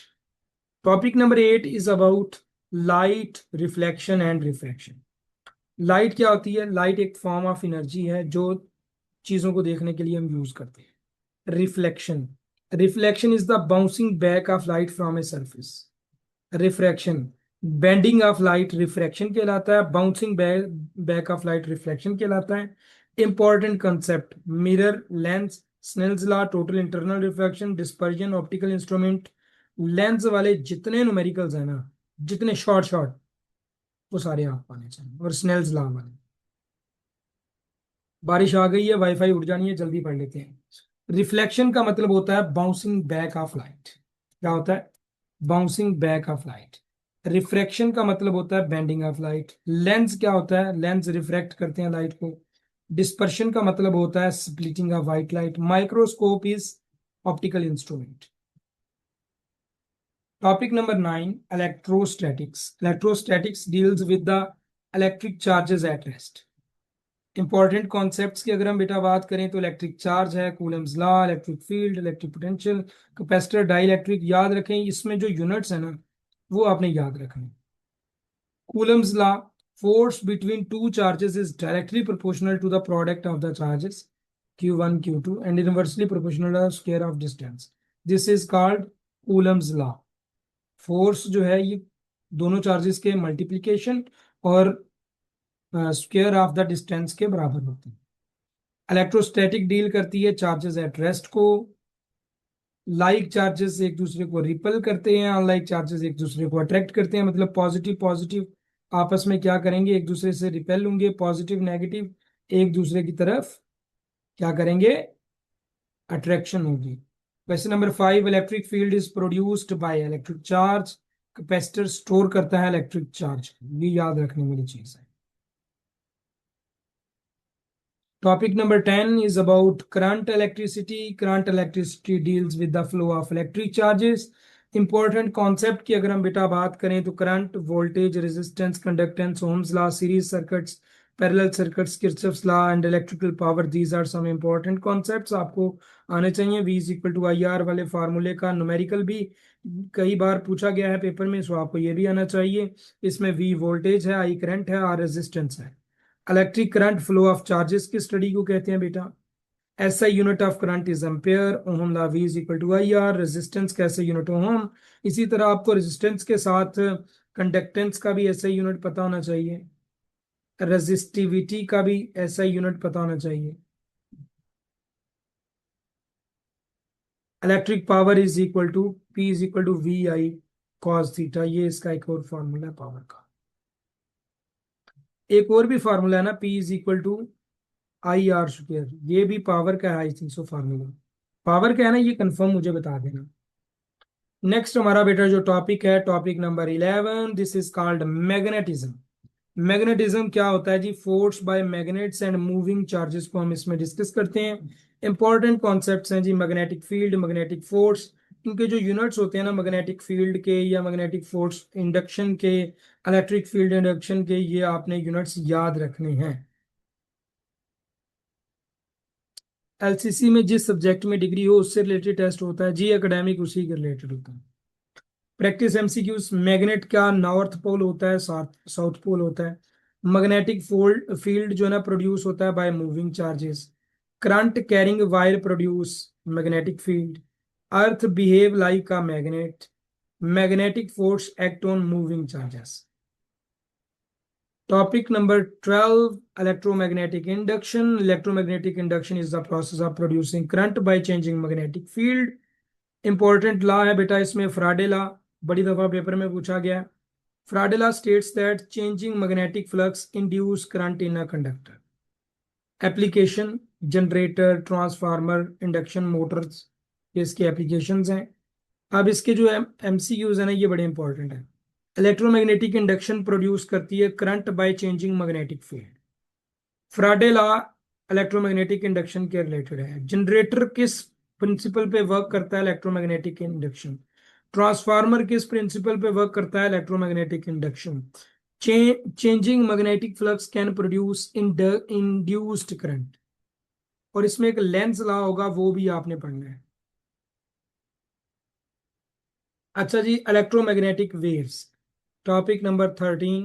Topic number 8 is about light, reflection and refraction. Light क्या होती है? लाइट एक फॉर्म ऑफ एनर्जी है जो चीजों को देखने के लिए हम यूज करते हैं। Reflection, reflection is the bouncing back of light from a surface. Refraction, bending of light refraction कहलाता है, bouncing back of light reflection कहलाता है। Important concept, mirror, lens, Snell's law, total internal refraction, dispersion, optical instrument. Lens वाले जितने न्यूमेरिकल्स हैं ना, जितने शॉर्ट शॉर्ट, वो सारे आप पाने चाहिए, और स्नेल्स लॉ वाले। बारिश आ गई है, वाईफाई उड़ जानी है, जल्दी पढ़ लेते हैं। रिफ्लेक्शन का मतलब होता है बाउंसिंग बैक ऑफ लाइट। क्या होता है? Bouncing back of light. Refraction का मतलब होता है बेंडिंग ऑफ लाइट। लेंस क्या होता है? लेंस रिफ्रैक्ट करते हैं लाइट को। डिस्पर्शन का मतलब होता है splitting of white light. Microscope is optical instrument. Topic number 9, electrostatics. Electrostatics deals with the electric charges at rest. Important concepts की अगर हम बेटा बात करें तो इलेक्ट्रिक चार्ज है, Coulomb's law, electric field, electric potential, capacitor, dielectric. याद रखें इसमें जो यूनिट्स है ना वो आपने याद रखने। Coulomb's law, force between two charges is directly proportional to the product of the charges q1 q2 and inversely proportional to the square of distance. This is called Coulomb's law. Force जो है ये दोनों चार्जेस के मल्टीप्लिकेशन और स्क्वायर ऑफ द डिस्टेंस के बराबर होती है। इलेक्ट्रोस्टैटिक डील करती है चार्जेस एट रेस्ट को। लाइक चार्जेस एक दूसरे को रिपल करते हैं, अनलाइक चार्जेस एक दूसरे को अट्रैक्ट करते हैं। मतलब पॉजिटिव पॉजिटिव आपस में क्या करेंगे, एक दूसरे से रिपेल होंगे, पॉजिटिव नेगेटिव एक दूसरे की तरफ क्या करेंगे, अट्रैक्शन होगी। Question number 5, electric field is produced by electric charge. Capacitor store करता है इलेक्ट्रिक चार्ज, ये याद रखने वाली चीज है। Topic number 10 is about current electricity. Current electricity deals with the flow of electric charges. Important concept की अगर हम बेटा बात करें तो current, voltage, resistance, conductance, Ohm's law, series circuits, parallel circuits, Kirchhoff's law and electrical power, these are some important concepts आपको आने चाहिए। V is equal to I R वाले फार्मूले का न्यूमेरिकल भी कई बार पूछा गया है पेपर में, सो आपको ये भी आना चाहिए। इसमें V वोल्टेज है, I करंट है, R रेजिस्टेंस है। Electric current flow of charges की स्टडी को कहते हैं बेटा। SI unit of current is ampere. Ohm law V is equal to I R. Resistance का एसआई यूनिट ओम। इसी तरह आपको रेजिस्टेंस के साथ कंडक्टेंस का भी एसआई यूनिट पता होना चाहिए, रेजिस्टिविटी का भी एसआई यूनिट पता होना चाहिए। Electric power is equal to P is equal to V I cos theta, ये इसका एक और फॉर्मूला है पावर का। एक और भी फार्मूला है ना, P is equal to I R square, ये भी पावर का है I think so formula. Power का है ना, ये कंफर्म मुझे बता देना। नेक्स्ट हमारा बेटा जो टॉपिक है, topic number 11, this is called magnetism. Magnetism क्या होता है जी, force by magnets and moving charges को हम इसमें डिस्कस करते हैं। इंपॉर्टेंट कॉन्सेप्ट्स हैं जी, मैग्नेटिक फील्ड, मैग्नेटिक फोर्स। इनके जो यूनिट्स होते हैं ना मैग्नेटिक फील्ड के या मैग्नेटिक फोर्स इंडक्शन के, इलेक्ट्रिक फील्ड इंडक्शन के, ये आपने यूनिट्स याद रखने हैं। एलसीसी में जिस सब्जेक्ट में डिग्री हो उससे रिलेटेड टेस्ट होता है जी, एकेडमिक उसी के रिलेटेड होता है। प्रैक्टिस एमसीक्यूज, मैग्नेट का नॉर्थ पोल होता है, साउथ पोल होता है। मैग्नेटिक फोल्ड फील्ड जो है ना प्रोड्यूस होता है by moving charges. Current carrying wire produce magnetic field. Earth behave like a magnet. Magnetic force act on moving charges. Topic number 12, electromagnetic induction. Electromagnetic induction is the process of producing current by changing magnetic field. Important law है बेटा इसमें, फ्राडे लॉ, बड़ी दफा पेपर में पूछा गया। फ्राडे law states that changing magnetic flux induce current in a conductor. Application, generator, transformer, induction Motors, ये इसके एप्लीकेशंस हैं। अब इसके जो एमसीक्यूज है ना ये बड़े इंपॉर्टेंट है। इलेक्ट्रोमैग्नेटिक इंडक्शन प्रोड्यूस करती है current by changing magnetic field. फ्राडे law electromagnetic induction के रिलेटेड है। जनरेटर किस प्रिंसिपल पे वर्क करता है, इलेक्ट्रोमैग्नेटिक इंडक्शन। ट्रांसफार्मर किस प्रिंसिपल पे वर्क करता है, electromagnetic induction. Changing magnetic flux can produce induced current. और इसमें एक लेंस लॉ होगा, वो भी आपने पढ़ना है। अच्छा जी, electromagnetic waves, topic number 13।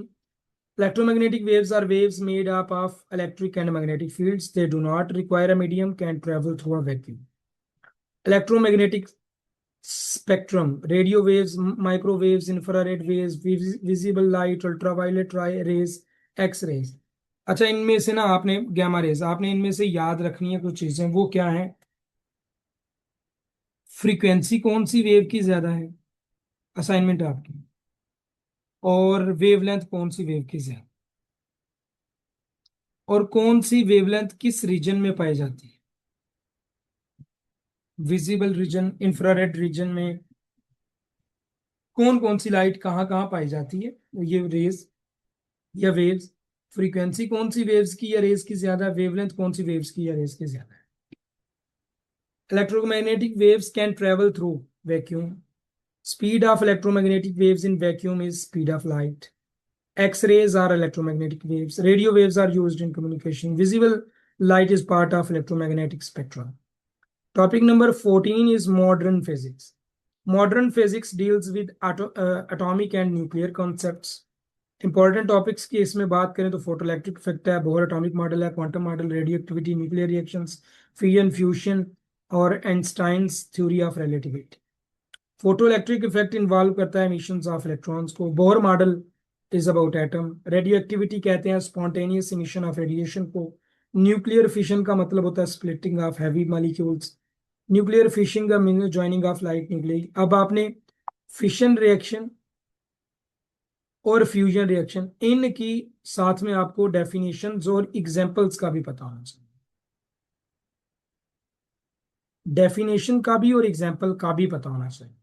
Electromagnetic waves are waves made up of electric and magnetic fields. They do not require a medium, can travel through a vacuum. Electromagnetic spectrum, radio waves, microwaves, infrared waves, visible light, ultraviolet rays, x-rays. अच्छा, इनमें से ना आपने gamma rays, आपने इनमें से याद रखनी है कुछ चीजें, वो क्या है। फ्रीक्वेंसी कौन सी वेव की ज्यादा है, असाइनमेंट आपकी। और वेवलेंथ कौन सी वेव की ज्यादा, और कौन सी वेवलेंथ किस रीजन में पाई जाती है। विजिबल रीजन, इंफ्रारेड रीजन में कौन कौन सी लाइट कहाँ कहाँ पाई जाती है, ये रेज या वेव्स। फ्रीक्वेंसी कौन सी वेव्स की या रेज की ज्यादा, वेवलेंथ कौन सी वेव्स की या रेज की ज्यादा है। Electromagnetic waves can travel through vacuum. Speed of electromagnetic waves in vacuum is speed of light. X-rays are electromagnetic waves. Radio waves are used in communication. Visible light is part of electromagnetic spectrum. Topic number 14 is modern physics. Modern physics deals with atomic and nuclear concepts. Important topics की इसमें बात करें तो फोटो इलेक्ट्रिक इफेक्ट है, बोहर एटॉमिक मॉडल है, quantum model, radioactivity, nuclear reactions, fission fusion और Einstein's theory of relativity. Photoelectric effect involve करता है एमिशंस ऑफ इलेक्ट्रॉन्स को। Bohr model is about atom. Radioactivity कहते हैं स्पॉन्टेनियस इमिशन ऑफ रेडिएशन को। न्यूक्लियर फिशन का मतलब होता है splitting of heavy molecules. Nuclear fishing का mean joining of light nuclei. अब आपने फिशन रिएक्शन और फ्यूजन रिएक्शन इनकी साथ में आपको डेफिनेशंस और एग्जांपल्स का भी पता होना चाहिए। डेफिनेशन का भी और एग्जांपल का भी पता होना चाहिए।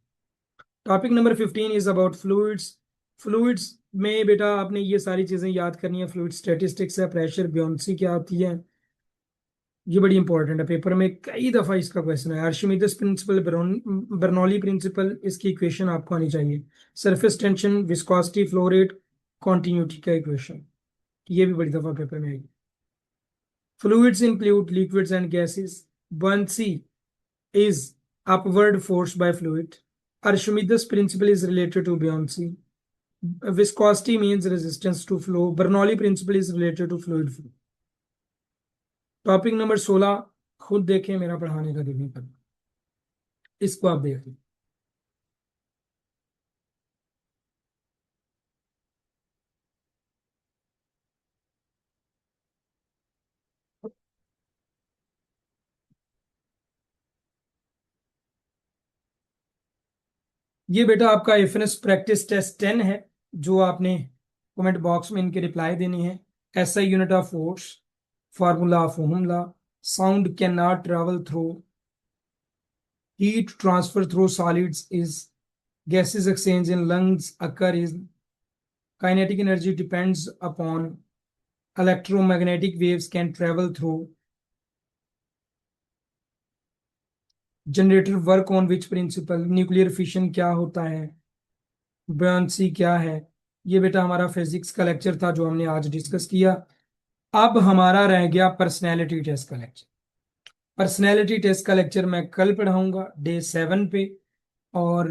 Topic number 15 is about fluids. Fluids में बेटा आपने ये सारी चीजें याद करनी है। फ्लूइड स्टैटिस्टिक्स है, प्रेशर, ब्योंसी क्या होती है, ये बड़ी इंपॉर्टेंट है, पेपर में कई दफा इसका क्वेश्चन है। आर्शिमिदस प्रिंसिपल, बर्नौली प्रिंसिपल, इसकी इक्वेशन आपको आनी चाहिए। Surface tension, viscosity, flow rate, continuity का इक्वेशन, ये भी बड़ी दफा पेपर में आएगी। Fluids include liquids and gases. buoyancy is upward force by fluid. Archimedes principle is related to buoyancy. Viscosity means resistance to flow. Bernoulli principle is related to fluid flow. Topic number 16 खुद देखें, मेरा पढ़ाने का देखने पर, इसको आप देख लें। ये बेटा आपका एफएनएस प्रैक्टिस टेस्ट 10 है, जो आपने कमेंट बॉक्स में इनके रिप्लाई देनी है। SI unit of force, formula of ohm law, sound can not travel through, heat transfer through solids is, gases exchange in lungs occur is, kinetic energy depends upon, electromagnetic waves can travel through, generator work on which principle, nuclear fission क्या होता है, बुयांसी क्या है। ये बेटा हमारा फिजिक्स का लेक्चर था जो हमने आज डिस्कस किया। अब हमारा रह गया पर्सनैलिटी टेस्ट का लेक्चर। पर्सनैलिटी टेस्ट का लेक्चर मैं कल पढ़ाऊंगा डे 7 पे, और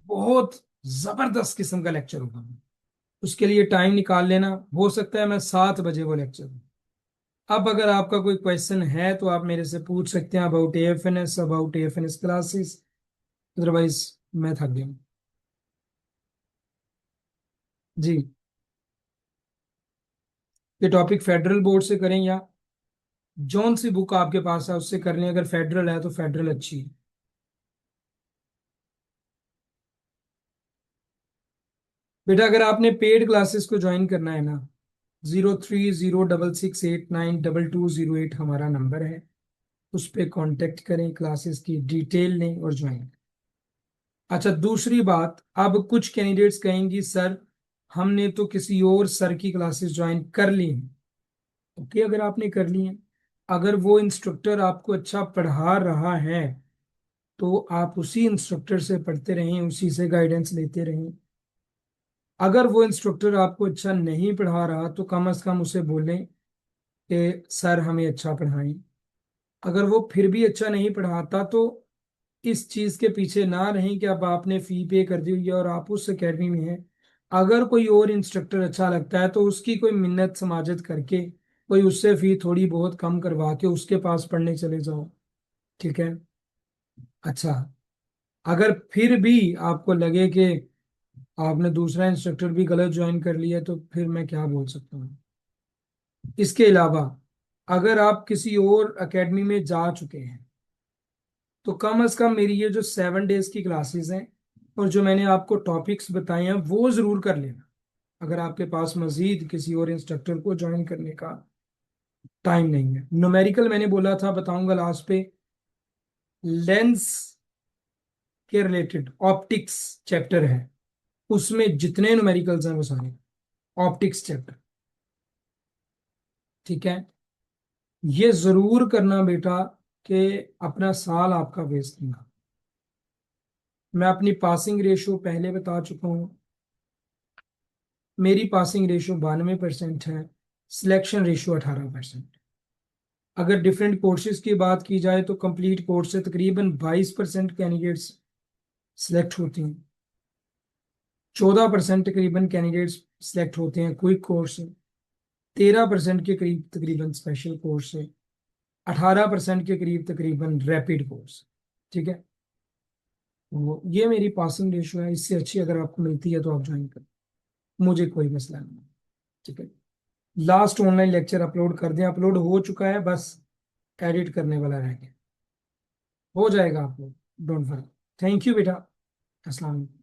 बहुत जबरदस्त किस्म का लेक्चर होगा। उसके लिए टाइम निकाल लेना, हो सकता है मैं 7 बजे वो लेक्चर दूं। अब अगर आपका कोई क्वेश्चन है तो आप मेरे से पूछ सकते हैं अबाउट एएफएनएस, अबाउट एएफएनएस क्लासेस, अदरवाइज मैं थक गया। जी, ये टॉपिक फेडरल बोर्ड से करें या जौन सी बुक आपके पास है उससे कर लें। अगर फेडरल है तो फेडरल अच्छी है। बेटा अगर आपने पेड क्लासेस को ज्वाइन करना है ना, 0306689220 हमारा नंबर है, उस पर कांटेक्ट करें, क्लासेस की डिटेल लें और ज्वाइन। अच्छा, दूसरी बात, अब कुछ कैंडिडेट्स कहेंगी सर हमने तो किसी और सर की क्लासेस ज्वाइन कर ली हैं। ओके, अगर आपने कर ली हैं, अगर वो इंस्ट्रक्टर आपको अच्छा पढ़ा रहा है तो आप उसी इंस्ट्रक्टर से पढ़ते रहें, उसी से गाइडेंस लेते रहें। अगर वो इंस्ट्रक्टर आपको अच्छा नहीं पढ़ा रहा तो कम से कम उसे बोलें कि सर हमें अच्छा पढ़ाएं। अगर वो फिर भी अच्छा नहीं पढ़ाता तो इस चीज के पीछे ना रहें कि अब आपने फी पे कर दी हुई है और आप उस एकेडमी में हैं। अगर कोई और इंस्ट्रक्टर अच्छा लगता है तो उसकी कोई मिन्नत समाजत करके, कोई उससे फी थोड़ी बहुत कम करवा के उसके पास पढ़ने चले जाओ। ठीक है। अच्छा, अगर फिर भी आपको लगे कि आपने दूसरा इंस्ट्रक्टर भी गलत ज्वाइन कर लिया तो फिर मैं क्या बोल सकता हूँ। इसके अलावा अगर आप किसी और एकेडमी में जा चुके हैं तो कम से कम मेरी ये जो 7 डेज की क्लासेस हैं और जो मैंने आपको टॉपिक्स बताए हैं वो जरूर कर लेना। अगर आपके पास मजीद किसी और इंस्ट्रक्टर को ज्वाइन करने का टाइम नहीं है। न्यूमेरिकल मैंने बोला था, बताऊंगा लास्ट पे। लेंस के रिलेटेड ऑप्टिक्स चैप्टर है, उसमें जितने न्यूमेरिकल्स हैं वो सारे ऑप्टिक्स चैप्टर। ठीक है, ये जरूर करना बेटा कि अपना साल आपका वेस्ट नहीं। मैं अपनी पासिंग रेशो पहले बता चुका हूँ। मेरी पासिंग रेशो 92% है, सिलेक्शन रेशो 18%। अगर डिफरेंट कोर्सेज की बात की जाए तो कंप्लीट कोर्स से तकरीबन 22% कैंडिडेट्स सिलेक्ट होते हैं, 14% तकरीबन कैंडिडेट्स सिलेक्ट होते हैं क्विक कोर्स से, 13% के करीब तकरीबन स्पेशल कोर्स से, 18% के करीब तकरीबन रैपिड कोर्स। ठीक है, वो ये मेरी पासिंग रेशो है, इससे अच्छी अगर आपको मिलती है तो आप ज्वाइन करें, मुझे कोई मसला नहीं है। ठीक है, लास्ट ऑनलाइन लेक्चर अपलोड कर दें, अपलोड हो चुका है, बस एडिट करने वाला रह गया, हो जाएगा upload, don't worry. Thank you बेटा, अस्सलाम वालेकुम।